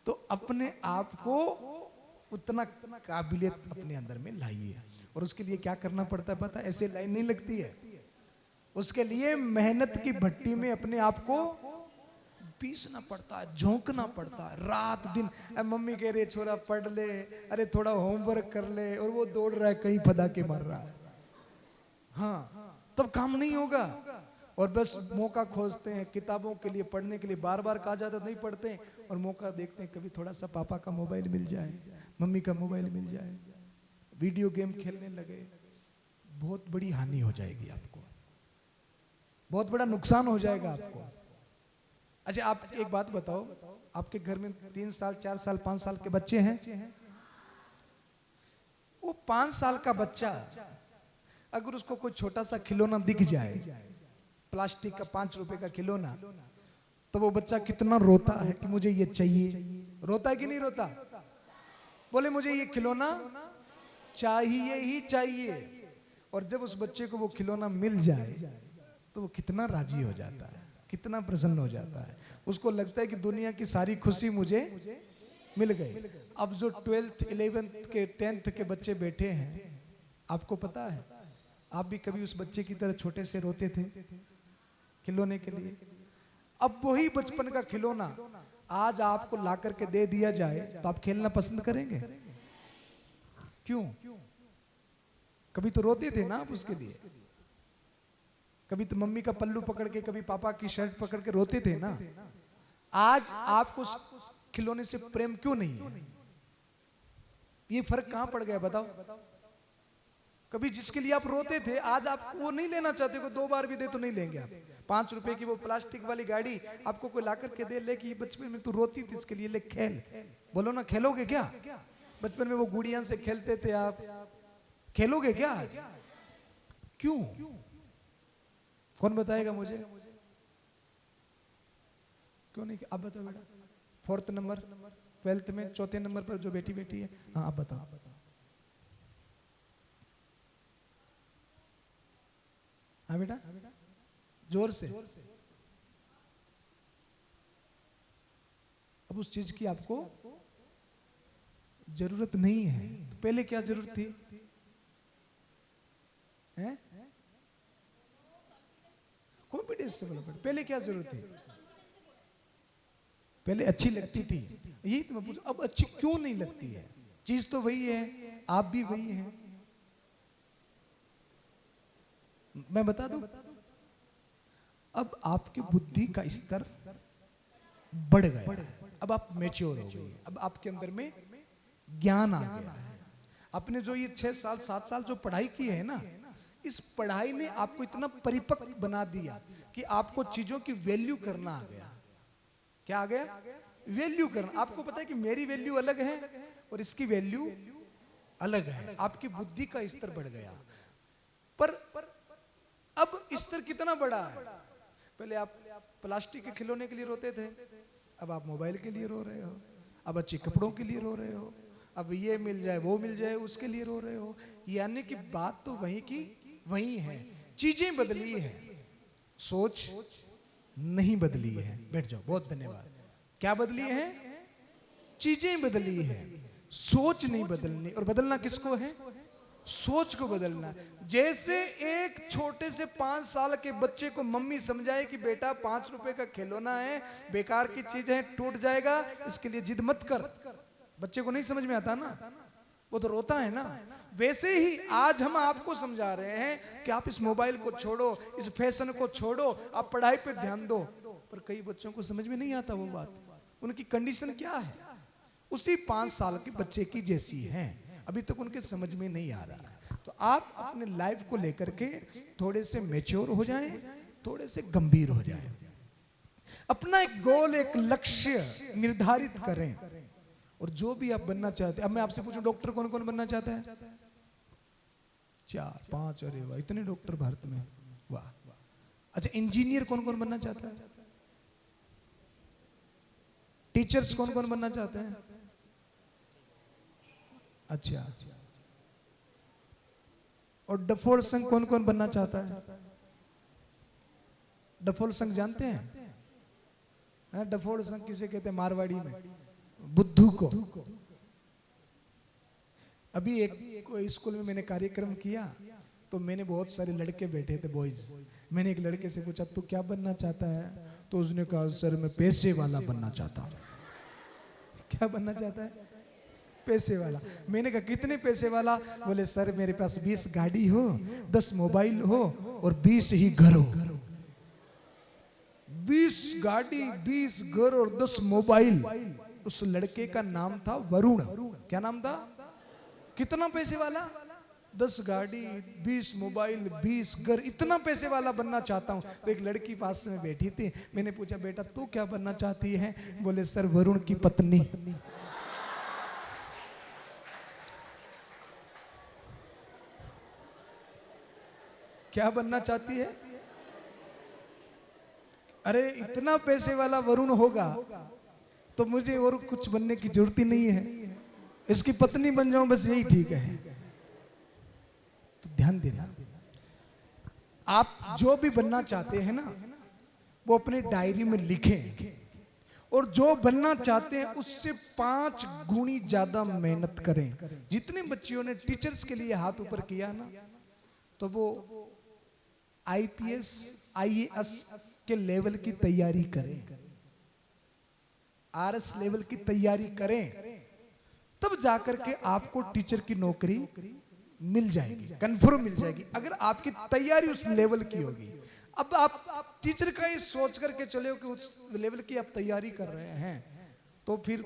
तो अपने आप को उतना काबिलियत अपने अंदर में लाइए। और उसके लिए क्या करना पड़ता है पता है? ऐसे लाइन नहीं लगती है, उसके लिए मेहनत की भट्टी में अपने आप को पीसना पड़ता है, झोंकना पड़ता है, रात दिन। मम्मी कह रही है छोरा पढ़ ले, अरे थोड़ा होमवर्क कर ले, और वो दौड़ रहा है कहीं फदा के मर रहा है, हाँ, तब काम नहीं होगा। और बस मौका खोजते हैं किताबों के लिए, पढ़ने के लिए, बार बार कहा जाता नहीं पढ़ते हैं, और मौका देखते हैं कभी थोड़ा सा पापा का मोबाइल मिल जाए, मम्मी का मोबाइल मिल जाए, वीडियो गेम खेलने लगे। बहुत बड़ी हानि हो जाएगी आपको, बहुत बड़ा नुकसान हो जाएगा आपको। अच्छा, आप एक बात बताओ, आपके घर में 3 साल 4 साल 5 साल के बच्चे हैं, वो 5 साल का बच्चा अगर उसको कोई छोटा सा खिलौना दिख जाए, प्लास्टिक का 5 रुपए का खिलौना, तो वो बच्चा कितना रोता है कि मुझे ये चाहिए। रोता है कि नहीं रोता? बोले मुझे ये खिलौना चाहिए ही चाहिए। और जब उस बच्चे को वो खिलौना मिल जाए तो वो कितना राजी हो जाता है, कितना प्रसन्न हो जाता है। उसको लगता है कि दुनिया की सारी खुशी मुझे मिल गई। अब जो 12th 11th के 10th के बच्चे बैठे हैं, आपको पता है, आप भी कभी उस बच्चे की तरह छोटे से रोते थे खिलौने के लिए। अब वही बचपन का खिलौना आज आपको ला करके दे दिया जाए तो आप खेलना पसंद करेंगे? क्यों? कभी तो रोते थे ना आप उसके लिए, कभी तो मम्मी का पल्लू पकड़ के, कभी पापा की शर्ट पकड़ के रोते थे ना। आज आपको उस खिलौने से प्रेम क्यों नहीं है? ये फर्क कहां पड़ गया बताओ? कभी जिसके लिए आप रोते थे, आज आप वो नहीं लेना चाहते, को 2 बार भी दे तो नहीं लेंगे आप। 5 रुपए की वो प्लास्टिक वाली गाड़ी आपको कोई लाकर के दे, ले कि बचपन में तू रोती थी इसके लिए, ले खेल। बोलो ना, खेलोगे क्या? बचपन में वो गुड़िया से खेलते थे, आप खेलोगे क्या आज? क्यों? कौन बताएगा मुझे? क्यों नहीं? आप बताओ बेटा। 4th नंबर, 12th में 4थे नंबर पर जो बेटी है, हाँ आप बताओ। हाँ बेटा, जोर से। अब उस चीज की आपको जरूरत नहीं है, तो पहले क्या जरूरत थी? हैं? कॉन्फिडेंस से बोलो, पहले क्या जरूरत थी? पहले अच्छी लगती थी, यही तो मैं पूछूं, अब अच्छी क्यों नहीं लगती है? चीज तो वही है, आप भी वही हैं। मैं बता दूं, अब आपकी बुद्धि का स्तर बढ़ गया, अब आप मैच्योर हो गई, अब आपके अंदर में ज्ञान आ गया है। आपने जो ये 6 साल 7 साल जो पढ़ाई की है ना, इस पढ़ाई ने आपको इतना परिपक्व बना दिया कि आपको चीजों की वैल्यू करना आ गया। क्या आ गया? वैल्यू करना। आपको पता है कि मेरी वैल्यू अलग है और इसकी वैल्यू अलग है। आपकी बुद्धि का स्तर बढ़ गया। पर अब स्तर कितना बड़ा है? पहले आप प्लास्टिक के खिलौने के लिए रोते थे, अब आप मोबाइल के लिए रो रहे हो, अब अच्छे कपड़ों के लिए रो रहे हो, अब ये मिल जाए वो मिल जाए उसके लिए रो रहे हो। यानी कि बात तो वही की वही है, चीजें बदली है, सोच नहीं बदली है। बैठ जाओ, बहुत धन्यवाद। क्या बदली है? चीजें बदली है, सोच नहीं बदलनी। और बदलना किसको है? सोच को बदलना। जैसे एक छोटे से 5 साल के बच्चे को मम्मी समझाए कि बेटा 5 रुपए का खिलौना है, बेकार की चीज है, टूट जाएगा, इसके लिए जिद मत कर। बच्चे को नहीं समझ में आता ना, वो तो रोता है ना। वैसे ही आज हम आपको समझा रहे हैं कि आप इस मोबाइल को छोड़ो, इस फैशन को छोड़ो, आप पढ़ाई पे ध्यान दो। पर कई बच्चों को समझ में नहीं आता वो बात, उनकी कंडीशन क्या है उसी 5 साल के बच्चे की जैसी है, अभी तक उनके समझ में नहीं आ रहा है। तो आप अपने लाइफ को लेकर के थोड़े से मैच्योर हो जाएं, थोड़े से गंभीर हो जाएं, अपना एक गोल, एक लक्ष्य निर्धारित करें। और जो भी आप बनना चाहते हैं, अब मैं आपसे पूछूं डॉक्टर कौन कौन बनना चाहता है? 4 5, अरे वाह, इतने डॉक्टर भारत में, वाह। अच्छा, इंजीनियर कौन कौन बनना चाहता है? टीचर्स कौन कौन बनना चाहते हैं? अच्छा, और डफोल संघ कौन कौन बनना चाहता है? डफोल संघ जानते हैं? डफोल संघ किसे कहते हैं? मारवाड़ी में बुद्धू को। अभी एक स्कूल में मैंने कार्यक्रम किया तो मैंने बहुत सारे लड़के बैठे थे, बॉयज। मैंने एक लड़के से पूछा तू क्या बनना चाहता है? तो उसने कहा सर मैं पैसे वाला बनना चाहता हूं। क्या बनना चाहता है? पैसे वाला। मैंने कहा कितने पैसे वाला? बोले सर मेरे पास 20 गाड़ी हो, 10 मोबाइल हो और 20 ही घर हो। 20 गाड़ी, 20 घर और 10 मोबाइल। उस लड़के का नाम था वरुण। क्या नाम था? कितना पैसे वाला? 10 गाड़ी, 20 मोबाइल, 20 घर, इतना पैसे वाला बनना चाहता हूं। तो एक लड़की पास में बैठी थी, मैंने पूछा बेटा तू क्या बनना चाहती है? बोले सर वरुण की पत्नी। क्या बनना चाहती है? अरे इतना पैसे वाला वरुण होगा तो मुझे और कुछ बनने की जरूरत ही नहीं है, इसकी पत्नी बन जाऊं बस यही ठीक है। तो ध्यान देना, आप जो भी बनना चाहते हैं ना वो अपने डायरी में लिखें, और जो बनना चाहते हैं उससे 5 गुनी ज्यादा मेहनत करें। जितने बच्चियों ने टीचर्स के लिए हाथ ऊपर किया ना, तो वो IPS IAS के लेवल की तैयारी करें, RS लेवल की तैयारी करें, तब जाकर के आपको टीचर की नौकरी मिल जाएगी, कंफर्म मिल जाएगी, अगर आपकी तैयारी उस लेवल की होगी। अब आप टीचर का ही सोच करके चले हो कि उस लेवल की आप तैयारी कर रहे हैं तो फिर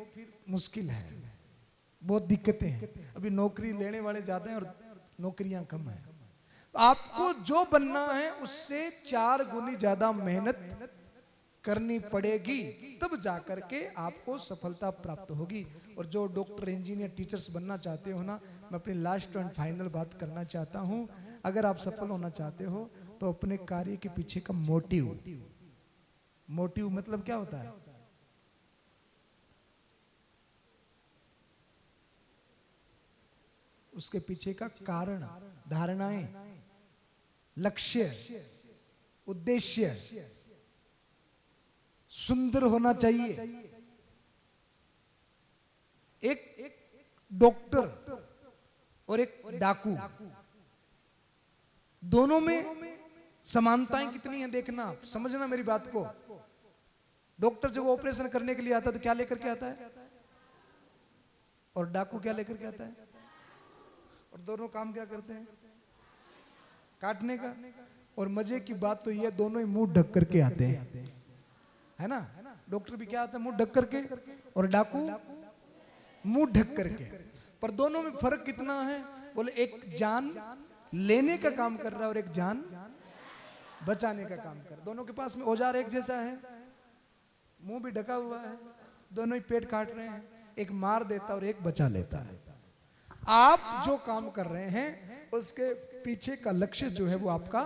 मुश्किल है, बहुत दिक्कतें हैं। अभी नौकरी लेने वाले ज्यादा हैं और नौकरियां कम है। आपको जो बनना है उससे 4 गुनी ज्यादा मेहनत करनी पड़ेगी, तब जाकर के आपको सफलता प्राप्त होगी। और जो डॉक्टर, इंजीनियर, टीचर्स बनना चाहते हो ना, मैं अपनी लास्ट एंड फाइनल बात करना चाहता हूं, अगर आप सफल होना चाहते हो तो अपने कार्य के पीछे का मोटिव मतलब क्या होता है? उसके पीछे का कारण, धारणाएं, लक्ष्य, उद्देश्य सुंदर होना चाहिए। एक डॉक्टर और एक डाकू, दोनों में समानताएं कितनी हैं देखना, समझना मेरी बात को। डॉक्टर जब ऑपरेशन करने के लिए आता है तो क्या लेकर के आता है, और डाकू क्या लेकर के आता है? और दोनों काम क्या करते हैं? काटने का। और मजे की बात तो यह दोनों ही मुंह ढक करके आते हैं, है ना? डॉक्टर भी क्या आता है? मुंह ढक करके, और डाकू मुंह ढक करके। पर दोनों में फर्क कितना है? बोले एक जान लेने का काम कर रहा है और एक जान बचाने का काम कर। दोनों के पास में औजार एक जैसा है, मुंह भी ढका हुआ है, दोनों ही पेट काट रहे हैं, एक मार देता और एक बचा लेता है। आप जो काम कर रहे हैं उसके पीछे का लक्ष्य जो है वो आपका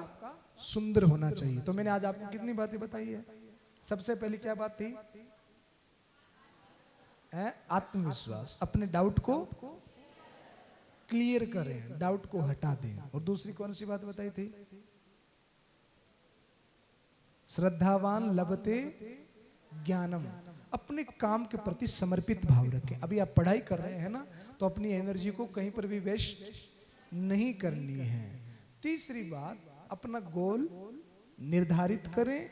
सुंदर होना चाहिए। तो मैंने आज आपको कितनी बातें बताई है? सबसे पहली क्या बात थी? आत्मविश्वास, अपने डाउट को क्लियर करें, डाउट को हटा दें। और दूसरी कौन सी बात बताई थी? श्रद्धावान लभते ज्ञानम, अपने काम के प्रति समर्पित भाव रखें। अभी आप पढ़ाई कर रहे हैं ना, तो अपनी एनर्जी को कहीं पर भी वेस्ट नहीं करनी है। तीसरी बात, अपना गोल निर्धारित करें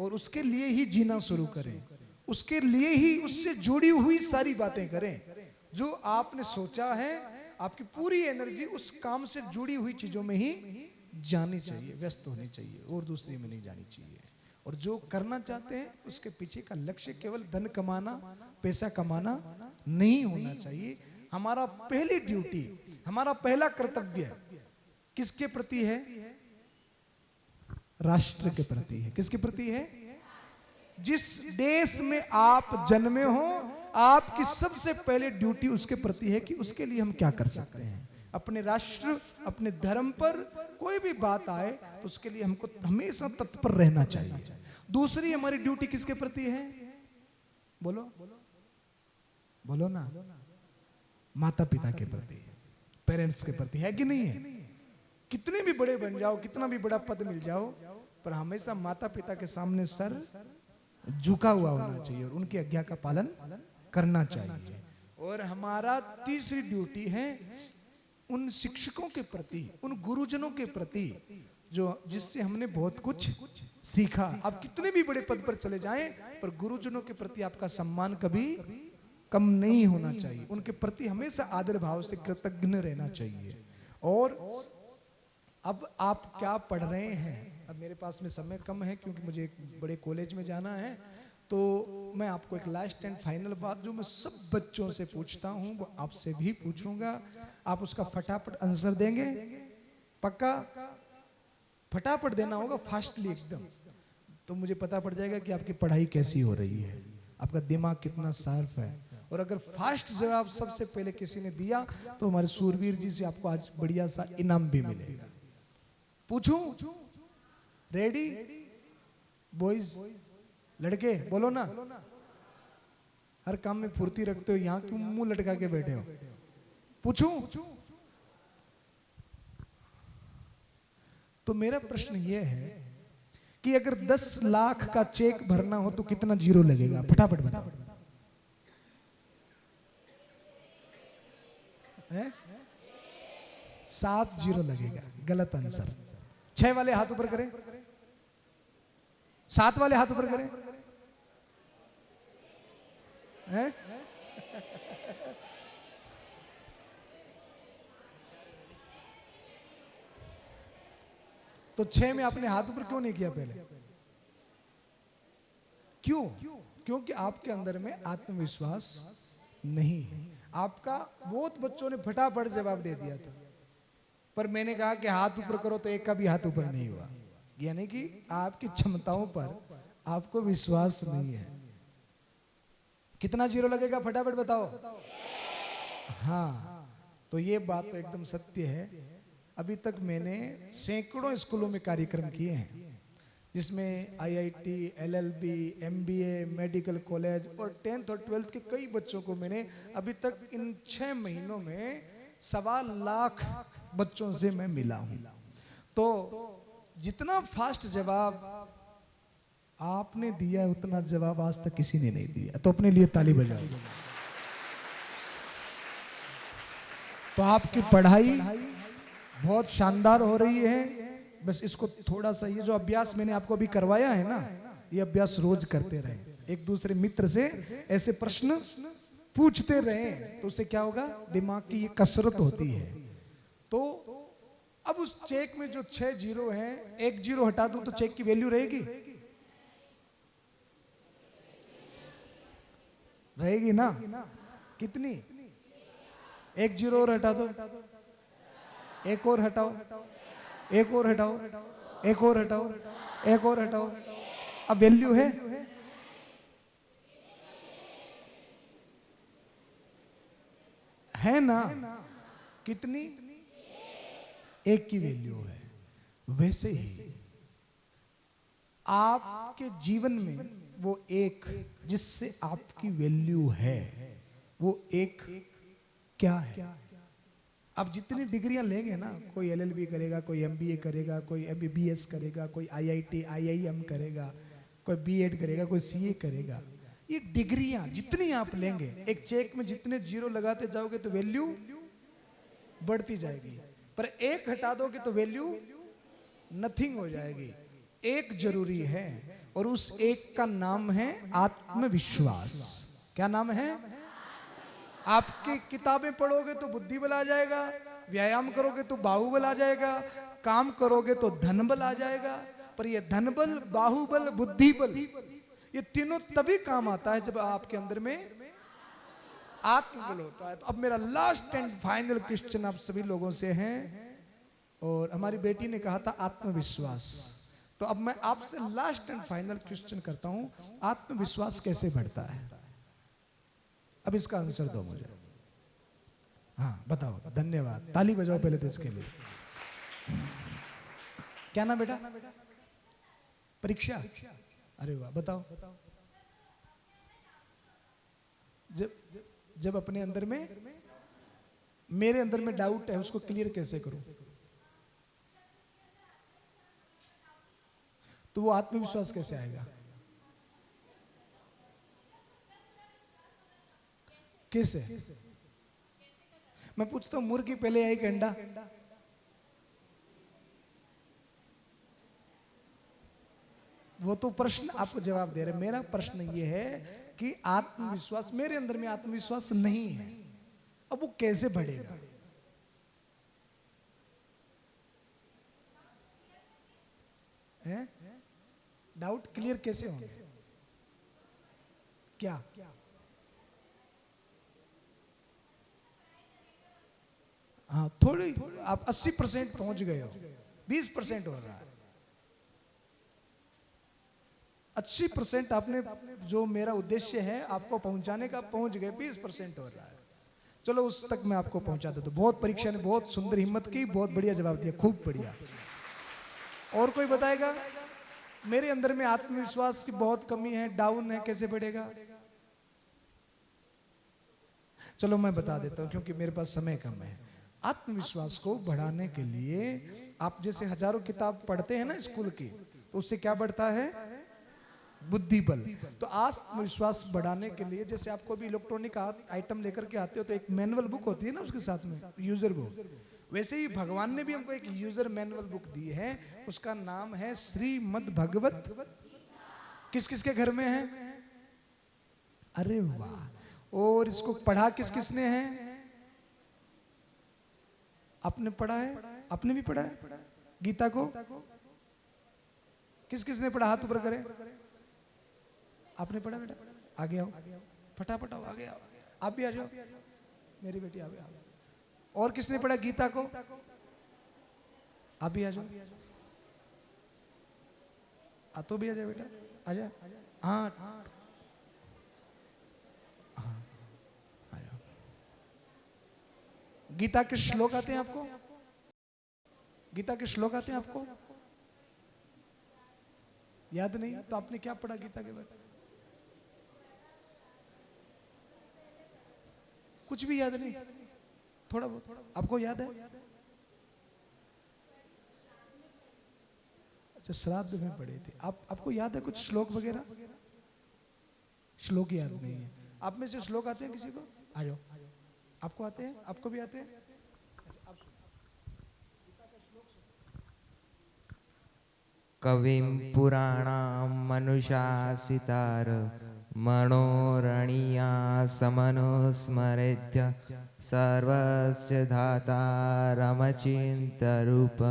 और उसके लिए ही जीना शुरू करें, उसके लिए ही उससे जुड़ी हुई सारी बातें करें। जो आपने सोचा है आपकी पूरी एनर्जी उस काम से जुड़ी हुई चीजों में ही जानी चाहिए, व्यस्त होनी चाहिए, और दूसरी में नहीं जानी चाहिए। और जो करना चाहते हैं उसके पीछे का लक्ष्य केवल धन कमाना, पैसा कमाना नहीं होना चाहिए। हमारा पहली ड्यूटी, हमारा पहला कर्तव्य किसके प्रति है? राष्ट्र के प्रति है। किसके प्रति है? जिस देश में आप जन्मे हो, आपकी सबसे पहले ड्यूटी उसके प्रति है कि उसके लिए हम क्या कर सकते हैं। अपने राष्ट्र, अपने धर्म पर कोई भी बात आए तो उसके लिए हमको हमेशा तत्पर रहना चाहिए। दूसरी हमारी ड्यूटी किसके प्रति है? बोलो बोलो ना, माता पिता के प्रति, पेरेंट्स के प्रति है कि नहीं है? कितने भी बड़े बन जाओ, कितना भी बड़ा पद मिल जाओ, पर हमेशा माता पिता के सामने सर झुका हुआ होना चाहिए और उनकी आज्ञा का पालन करना चाहिए। और हमारा तीसरी ड्यूटी है उन शिक्षकों के प्रति, उन गुरुजनों के प्रति जो जिससे हमने बहुत कुछ सीखा। आप कितने भी बड़े पद पर चले जाएं, पर गुरुजनों के प्रति आपका सम्मान कभी कम नहीं होना चाहिए। उनके प्रति हमेशा आदर भाव से कृतज्ञ रहना चाहिए। और अब आप क्या पढ़ रहे हैं? अब मेरे पास में समय कम है क्योंकि मुझे एक बड़े कॉलेज में जाना है, तो मैं आपको एक लास्ट एंड फाइनल बात जो मैं सब बच्चों से पूछता हूं वो आपसे भी पूछूंगा। आप उसका फटाफट आंसर देंगे? पक्का? फटाफट देना होगा, फास्टली एकदम, तो मुझे पता पड़ जाएगा कि आपकी पढ़ाई कैसी हो रही है, आपका दिमाग कितना शार्प है। और अगर फास्ट जवाब सबसे पहले किसी ने दिया तो हमारे सूरवीर जी से आपको आज बढ़िया सा इनाम भी मिलेगा। पूछूं? रेडी बॉयज, लड़के बोलो ना। हर काम में फुर्ती रखते हो, यहां क्यों मुंह लटका के बैठे हो? पूछूं? तो मेरा प्रश्न यह है कि अगर 10 लाख का चेक भरना हो तो कितना जीरो लगेगा? फटाफट बताओ। 7 जीरो लगेगा। गलत आंसर। 6 वाले हाथ ऊपर करें, 7 वाले हाथ ऊपर करें। हैं? तो 6 में आपने हाथ ऊपर क्यों नहीं किया पहले? क्यों? क्योंकि आपके अंदर में आत्मविश्वास नहीं है। आपका बहुत बच्चों ने फटाफट जवाब दे दिया था, पर मैंने कहा कि हाथ ऊपर करो तो एक का भी हाथ ऊपर नहीं हुआ। यानी कि आपकी क्षमताओं पर आपको विश्वास नहीं है। कितना जीरो लगेगा फटाफट बताओ। हाँ, तो ये बात तो एकदम सत्य है। अभी तक मैंने सैकड़ों स्कूलों में कार्यक्रम किए हैं, जिसमें IIT, LLB, MBA, medical college और 10th और 12th के कई बच्चों को मैंने अभी तक इन 6 महीनों में 1.25 लाख बच्चों से मैं मिला हूं। तो जितना फास्ट जवाब आपने दिया है उतना जवाब आज तक किसी ने नहीं दिया, तो अपने लिए ताली बजाओ। तो आपकी पढ़ाई बहुत शानदार हो रही है। बस इसको थोड़ा सा, ये जो अभ्यास मैंने आपको अभी करवाया है ना, ये अभ्यास रोज करते रहे। एक दूसरे मित्र से ऐसे प्रश्न पूछते रहे तो उससे क्या होगा? दिमाग की ये कसरत होती है। तो अब उस चेक में जो 6 जीरो है, 1 जीरो हटा दूं तो चेक की वैल्यू रहेगी? रहेगी ना? कितनी? 1 जीरो और हटा दो, एक और हटाओ, एक और हटाओ, एक और हटाओ, एक और हटाओ। अब वैल्यू है ना? कितनी? 1 की वैल्यू है। वैसे ही आपके जीवन में वो एक जिससे आपकी वैल्यू है, वो एक क्या है? आप जितनी डिग्रियां लेंगे ना, कोई LLB करेगा, कोई MBA करेगा, कोई MBBS करेगा, कोई IIT, IIM करेगा, कोई B.Ed करेगा, कोई CA करेगा, ये डिग्रियां जितनी आप लेंगे, एक चेक में जितने जीरो लगाते जाओगे तो वैल्यू बढ़ती जाएगी, पर एक हटा दोगे तो वैल्यू नथिंग हो जाएगी। एक जरूरी है, और उस एक का नाम है आत्मविश्वास। क्या नाम है? आपकी किताबें पढ़ोगे तो बुद्धि बल आ जाएगा, व्यायाम करोगे तो बाहुबल आ जाएगा, काम करोगे तो धन बल आ जाएगा। पर ये धन बल, बाहुबल, बुद्धि बल, ये तीनों तभी काम आता है जब आपके अंदर में आत्मबल होता है। तो अब मेरा लास्ट एंड फाइनल क्वेश्चन आप सभी लोगों से है, और हमारी बेटी ने कहा था आत्मविश्वास, तो अब मैं आपसे लास्ट एंड फाइनल क्वेश्चन करता हूं, आत्मविश्वास कैसे बढ़ता है? अब इसका आंसर दो मुझे। हाँ बताओ, धन्यवाद, ताली बजाओ पहले तो इसके लिए। क्या ना बेटा? परीक्षा? अरे वाह, बताओ। जब अपने अंदर में, मेरे अंदर में डाउट है, उसको क्लियर कैसे करूं? तो वो आत्मविश्वास कैसे आएगा? कैसे? मैं पूछता हूं, मुर्गी पहले आई कि अंडा? वो तो प्रश्न आपको जवाब दे रहे। मेरा प्रश्न ये है कि आत्मविश्वास, मेरे अंदर में आत्मविश्वास नहीं है, अब वो कैसे बढ़ेगा? है? डाउट क्लियर कैसे होंगे? क्या? हाँ, थोड़ी आप 80% पहुंच गए हो, 20% हो रहा है। 80% आपने, जो मेरा उद्देश्य है आपको पहुंचाने का, पहुंच गए, 20% हो रहा है। चलो उस तक मैं आपको पहुंचा देता हूं। बहुत परीक्षा ने बहुत सुंदर हिम्मत की, बहुत बढ़िया जवाब दिया, खूब बढ़िया। और कोई बताएगा? मेरे अंदर में आत्मविश्वास की बहुत कमी है, डाउन है, कैसे बढ़ेगा? चलो मैं बता देता हूं, क्योंकि मेरे पास समय कम है। आत्मविश्वास को बढ़ाने के लिए आप जैसे हजारों किताब पढ़ते हैं ना स्कूल की, तो उससे क्या बढ़ता है? बुद्धि बल। तो आत्मविश्वास बढ़ाने के लिए, जैसे आपको भी इलेक्ट्रॉनिक आइटम लेकर के आते हो तो एक मैनुअल बुक होती है ना उसके साथ में, यूजर बुक, वैसे ही भगवान ने भी हमको एक यूजर मैनुअल बुक दी है, उसका नाम है श्रीमद् भगवत। किस किस के घर में है? अरे वाह। और इसको पढ़ा किस किसने है? आपने पढ़ा है? आपने भी पढ़ा है गीता को? किस किसने पढ़ा? हाथ ऊपर करें। आपने पढ़ा बेटा? आगे आओ, फटाफट आओ, आगे आओ। आप भी आ जाओ, मेरी बेटी आप भी आओ। और किसने पढ़ा गीता को? आप भी आ जाओ। आ तो भी आ जाए बेटा, आ जा। हाँ, गीता के श्लोक आते हैं आपको? गीता के श्लोक आते हैं आपको? याद नहीं? तो आपने क्या पढ़ा गीता के बारे में? कुछ भी याद नहीं? थोड़ा बहुत आपको याद है? अच्छा, श्राद्ध में पढ़े थे आप, आपको याद है कुछ श्लोक वगैरह? श्लोक याद नहीं है। आप में से श्लोक आते हैं किसी को? आ जाओ। आपको आते हैं? आपको भी आते हैं? कविं पुराणां मनुशासितार मनोरणीया समनुस्मरेद्य सर्वस्य धातारमचिन्त्यरूप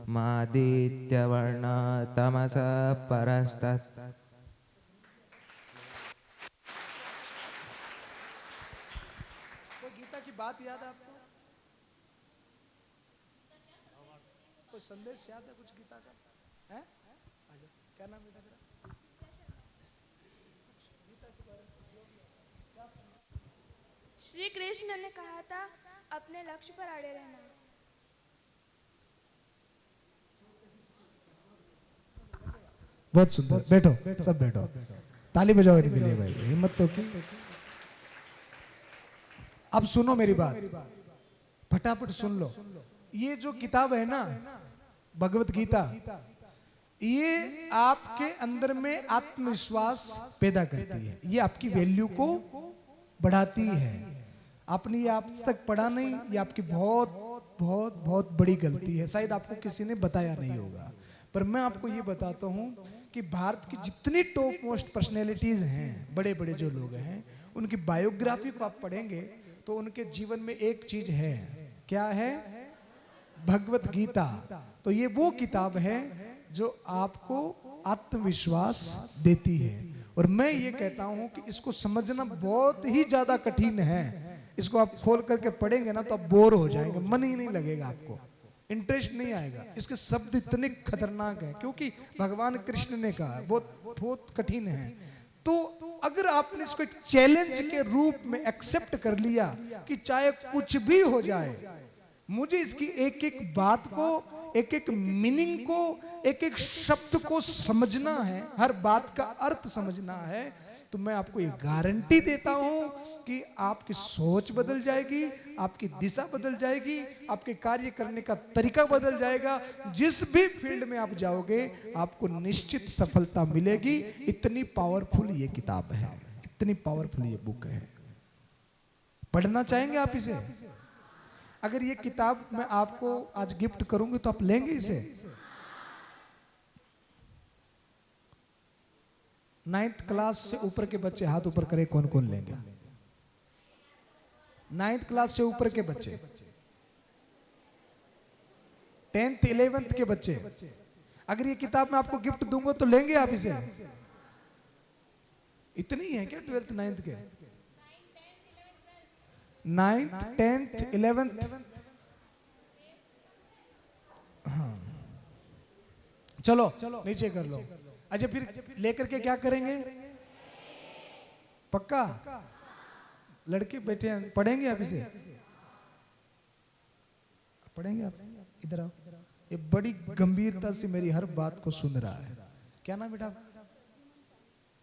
मादित्यवर्ण तमसः परस्तत्। कोई गीता की बात याद है आपको? कोई संदेश याद है कुछ गीता का? है? क्या नाम बेटा तेरा? श्री कृष्ण ने कहा था अपने लक्ष्य पर अड़े रहना। बहुत सुंदर। बैठो, सब बैठो, ताली बजाओ इनके लिए भाई, हिम्मत तो की। अब सुनो मेरी बात, फटाफट सुन लो। ये जो किताब है ना भगवत गीता, ये आपके अंदर में आत्मविश्वास पैदा करती है, ये आपकी वैल्यू को बढ़ाती है। आपने ये आज तक पढ़ा नहीं, ये आपकी बहुत बहुत बहुत बड़ी गलती है, शायद आपको किसी ने बताया नहीं होगा। पर मैं आपको ये बताता हूं कि भारत की जितनी टॉप मोस्ट पर्सनैलिटीज हैं, बड़े बड़े जो लोग हैं, उनकी बायोग्राफी को आप पढ़ेंगे तो उनके जीवन में एक चीज है, क्या है? भगवत गीता। तो ये वो किताब है जो आपको आत्मविश्वास देती है। और मैं ये कहता हूं कि इसको समझना बहुत ही ज्यादा कठिन है। इसको आप खोल करके पढ़ेंगे ना तो आप बोर हो जाएंगे, मन ही नहीं लगेगा, आपको इंटरेस्ट नहीं आएगा। इसके शब्द इतने खतरनाक हैं क्योंकि भगवान कृष्ण ने कहा बहुत बहुत कठिन है। तो अगर आपने इसको एक चैलेंज के रूप में एक्सेप्ट कर लिया कि चाहे कुछ भी हो जाए, मुझे इसकी एक एक बात को, एक एक मीनिंग को, एक एक शब्द को समझना है, हर बात का अर्थ समझना है, तो मैं आपको ये गारंटी देता हूं कि आपकी सोच बदल जाएगी, आपकी दिशा बदल जाएगी, आपके कार्य करने का तरीका बदल जाएगा। जिस भी फील्ड में आप जाओगे आपको निश्चित सफलता मिलेगी। इतनी पावरफुल ये किताब है, इतनी पावरफुल ये बुक है। पढ़ना चाहेंगे आप इसे? अगर ये किताब मैं आपको आज गिफ्ट करूंगी तो आप लेंगे इसे? 9th क्लास से ऊपर के बच्चे हाथ ऊपर करें, कौन कौन लेंगे? 9th क्लास से ऊपर के बच्चे, 10th 11th के बच्चे। अगर ये किताब मैं आपको गिफ्ट दूंगा तो लेंगे आप इसे? इतनी है क्या 12th 9th के? 9th 10th 11th। हाँ चलो नीचे कर लो। अच्छा फिर लेकर के क्या करेंगे? पक्का? लड़के बैठे हैं, पढ़ेंगे आप इसे? पढ़ेंगे आप? इधर आओ। ये बड़ी गंभीरता से मेरी हर बात को सुन रहा है। क्या नाम बेटा?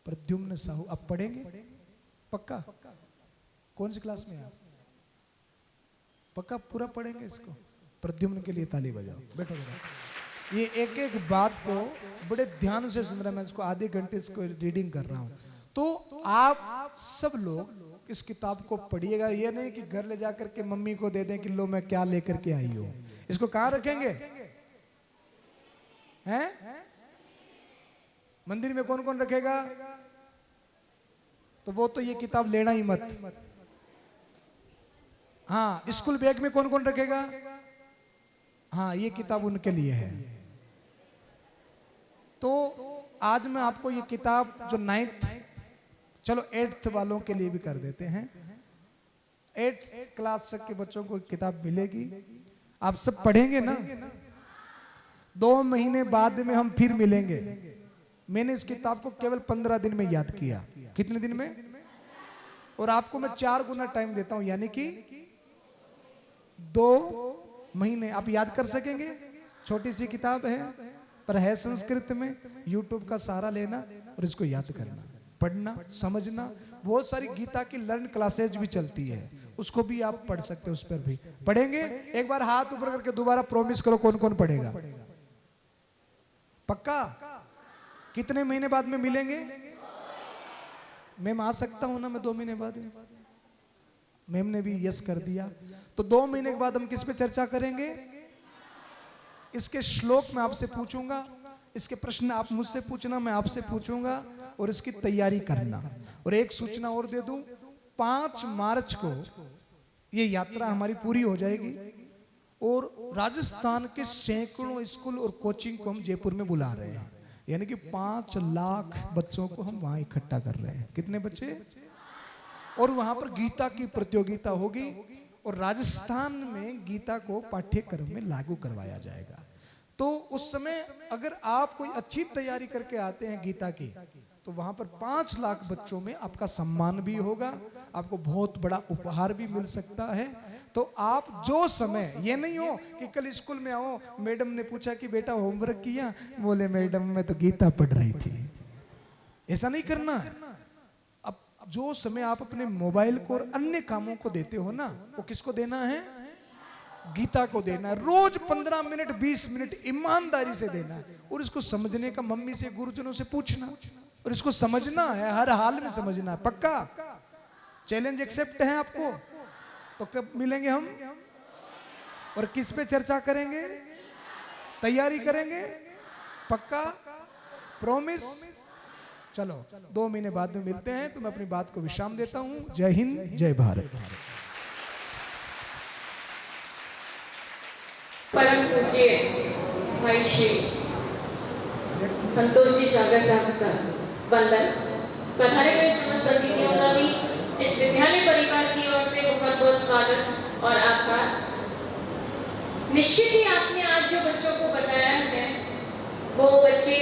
प्रद्युम्न साहू। आप पढ़ेंगे पक्का? कौन सी क्लास में आप? पक्का पूरा पढ़ेंगे इसको? प्रद्युम्न के लिए ताली बजाओ। बैठो बेटा। ये एक एक बात को बड़े ध्यान से सुन रहा है। मैं इसको आधे घंटे इसको रीडिंग कर रहा हूं। तो आप सब लोग इस किताब को पढ़िएगा। ये नहीं कि घर ले जाकर के मम्मी को दे दें कि लो मैं क्या लेकर के आई हूं। इसको कहां रखेंगे? हैं? मंदिर में कौन कौन रखेगा? तो वो तो ये किताब लेना ही मत। हाँ, स्कूल बैग में कौन कौन रखेगा? हाँ, ये किताब उनके लिए है। तो आज मैं आपको ये किताब जो 9th, चलो 8th वालों के लिए भी कर देते हैं। 8th क्लास तक के बच्चों को किताब मिलेगी। आप सब पढ़ेंगे ना? 2 महीने बाद में हम फिर मिलेंगे। मैंने इस किताब को केवल 15 दिन में याद किया। कितने दिन में? और आपको मैं 4 गुना टाइम देता हूं, यानी कि 2 महीने आप याद कर सकेंगे। छोटी सी किताब है पर है संस्कृत में। YouTube का सहारा लेना और इसको याद करना, पढ़ना, समझना। बहुत सारी गीता की लर्न क्लासेज भी चलती है, उसको भी आप पढ़ सकते हैं। उस पर भी पढ़ेंगे। एक बार हाथ ऊपर करके दोबारा प्रॉमिस करो कौन कौन पढ़ेगा? पक्का? कितने महीने बाद में मिलेंगे? मैम आ सकता हूं ना मैं 2 महीने बाद? मैम ने भी यस कर दिया। तो 2 महीने के बाद हम किस पे चर्चा करेंगे? इसके श्लोक मैं आपसे पूछूंगा, इसके प्रश्न आप मुझसे पूछना, मैं आपसे पूछूंगा, और इसकी तैयारी करना। और एक सूचना और दे दूं, 5 मार्च को ये यात्रा हमारी पूरी हो जाएगी और राजस्थान के सैकड़ों स्कूल और कोचिंग को हम जयपुर में बुला रहे हैं। यानी कि 5 लाख बच्चों को हम वहां इकट्ठा कर रहे हैं। कितने बच्चे? और वहां पर गीता की प्रतियोगिता होगी और राजस्थान में गीता को पाठ्यक्रम में लागू करवाया जाएगा। तो उस समय अगर आप कोई अच्छी तैयारी करके आते हैं गीता की, तो वहां पर 5 लाख बच्चों में आपका सम्मान भी होगा, आपको बहुत बड़ा उपहार भी मिल सकता है। तो आप जो समय, ये नहीं हो कि कल स्कूल में आओ, मैडम ने पूछा कि बेटा होमवर्क किया, बोले मैडम मैं तो गीता पढ़ रही थी। ऐसा नहीं करना। अब जो समय आप अपने मोबाइल को और अन्य कामों को देते हो ना, वो किसको देना है? गीता को देना है। रोज 15 मिनट 20 मिनट ईमानदारी से देना है। और इसको समझने का मम्मी से, गुरुजनों से पूछना, और इसको समझना है, हर हाल में समझना है। पक्का? चैलेंज एक्सेप्ट है आपको? तो कब मिलेंगे हम और किस पे चर्चा करेंगे? तैयारी करेंगे? पक्का? प्रॉमिस? चलो 2 महीने बाद में मिलते हैं। तो मैं अपनी बात को विश्राम देता हूं। जय हिंद, जय भारत। पूज्य भाई श्री संतोष जी सागर साहब का वंदन। पधारे हुए समस्त अतिथियों का भी इस विद्यालय परिवार की ओर से बहुत बहुत स्वागत और आभार। निश्चित ही आपने आज जो बच्चों को बताया है वो बच्चे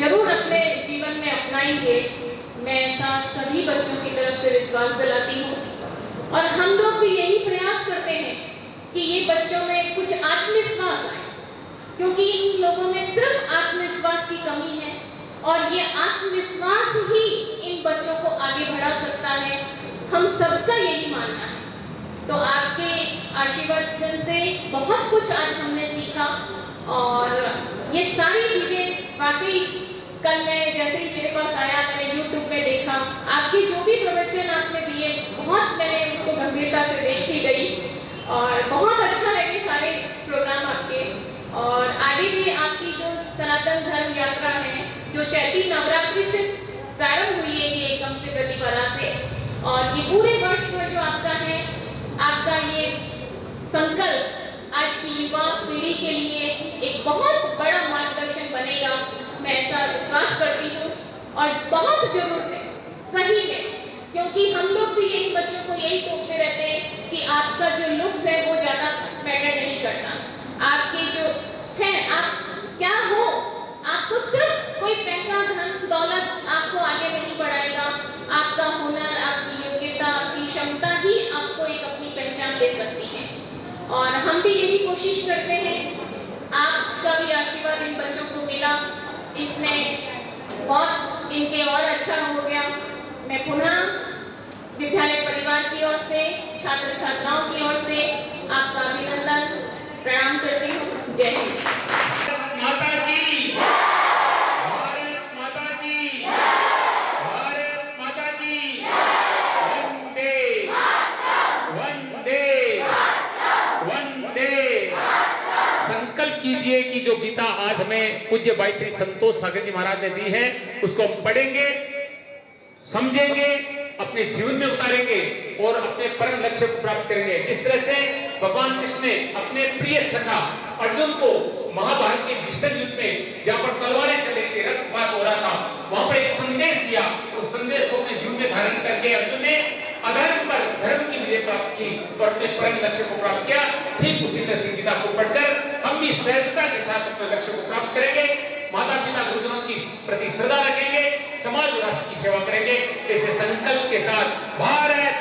जरूर अपने जीवन में अपनाएंगे। मैं ऐसा सभी बच्चों की तरफ से विश्वास दिलाती हूँ और हम लोग भी यही प्रयास करते हैं कि ये बच्चों में कुछ आत्मविश्वास आए, क्योंकि इन लोगों में सिर्फ आत्मविश्वास की कमी है और ये आत्मविश्वास ही इन बच्चों को आगे बढ़ा सकता है। हम सबका यही मानना है। तो आपके आशीर्वाद से बहुत कुछ आज हमने सीखा और ये सारी चीजें वाकई कल मैं जैसे ही मेरे पास आया मैंने YouTube में देखा, आपके जो भी प्रवचन आपने दिए बहुत मैंने उसको गंभीरता से देखी गई और बहुत अच्छा लगे सारे प्रोग्राम आपके। और आगे भी आपकी जो सनातन धर्म यात्रा है जो चैती नवरात्रि से प्रारंभ हुई है, ये एकम से प्रतिपदा से, और ये पूरे वर्ष भर जो आपका है, आपका ये संकल्प आज की युवा पीढ़ी के लिए एक बहुत बड़ा मार्गदर्शन बनेगा। मैं ऐसा विश्वास करती हूँ और बहुत जरूरत है सही में, क्योंकि हम लोग भी यही बच्चों को यही टोकते रहते हैं कि आपका जो लुक्स है वो ज्यादा मैटर नहीं करता। आपके जो है आप क्या हो, आपको सिर्फ कोई पैसा धन दौलत आपको आगे नहीं बढ़ाएगा। आपका हुनर, आपकी योग्यता, आपकी क्षमता ही आपको एक अपनी पहचान दे सकती है और हम भी यही कोशिश करते हैं। आपका भी आशीर्वाद इन बच्चों को मिला, इसमें बहुत इनके और अच्छा हो गया। मैं पुनः विद्यालय परिवार की ओर से, छात्र छात्राओं की ओर से आपका अभिनंदन प्रणाम करती हूँ। जय हिंद। माता की, भारत माता की, भारत माता की, वंदे वंदे वंदे। संकल्प कीजिए कि जो गीता आज हमें पूज्य भाई श्री संतोष सागर जी महाराज ने दी है उसको हम पढ़ेंगे, समझेंगे, अपने जीवन में उतारेंगे और अपने परम लक्ष्य को प्राप्त करेंगे। जिस तरह से भगवान कृष्ण ने अपने प्रिय सखा अर्जुन को महाभारत के भीषण युद्ध में जहां पर तलवारें चल रही थी, रक्तपात हो रहा था, वहां पर एक संदेश दिया। उस संदेश को अपने जीवन में धारण करके अर्जुन ने अधर्म पर धर्म की विजय प्राप्त की और अपने परम लक्ष्य को प्राप्त किया। ठीक उसी तरह से गीता को पढ़कर हम भी सहजता के साथ अपने लक्ष्य को प्राप्त करेंगे। माता पिता गुरुजनों की प्रति श्रद्धा रखेंगे, समाज और राष्ट्र की सेवा करेंगे। ऐसे संकल्प के साथ भारत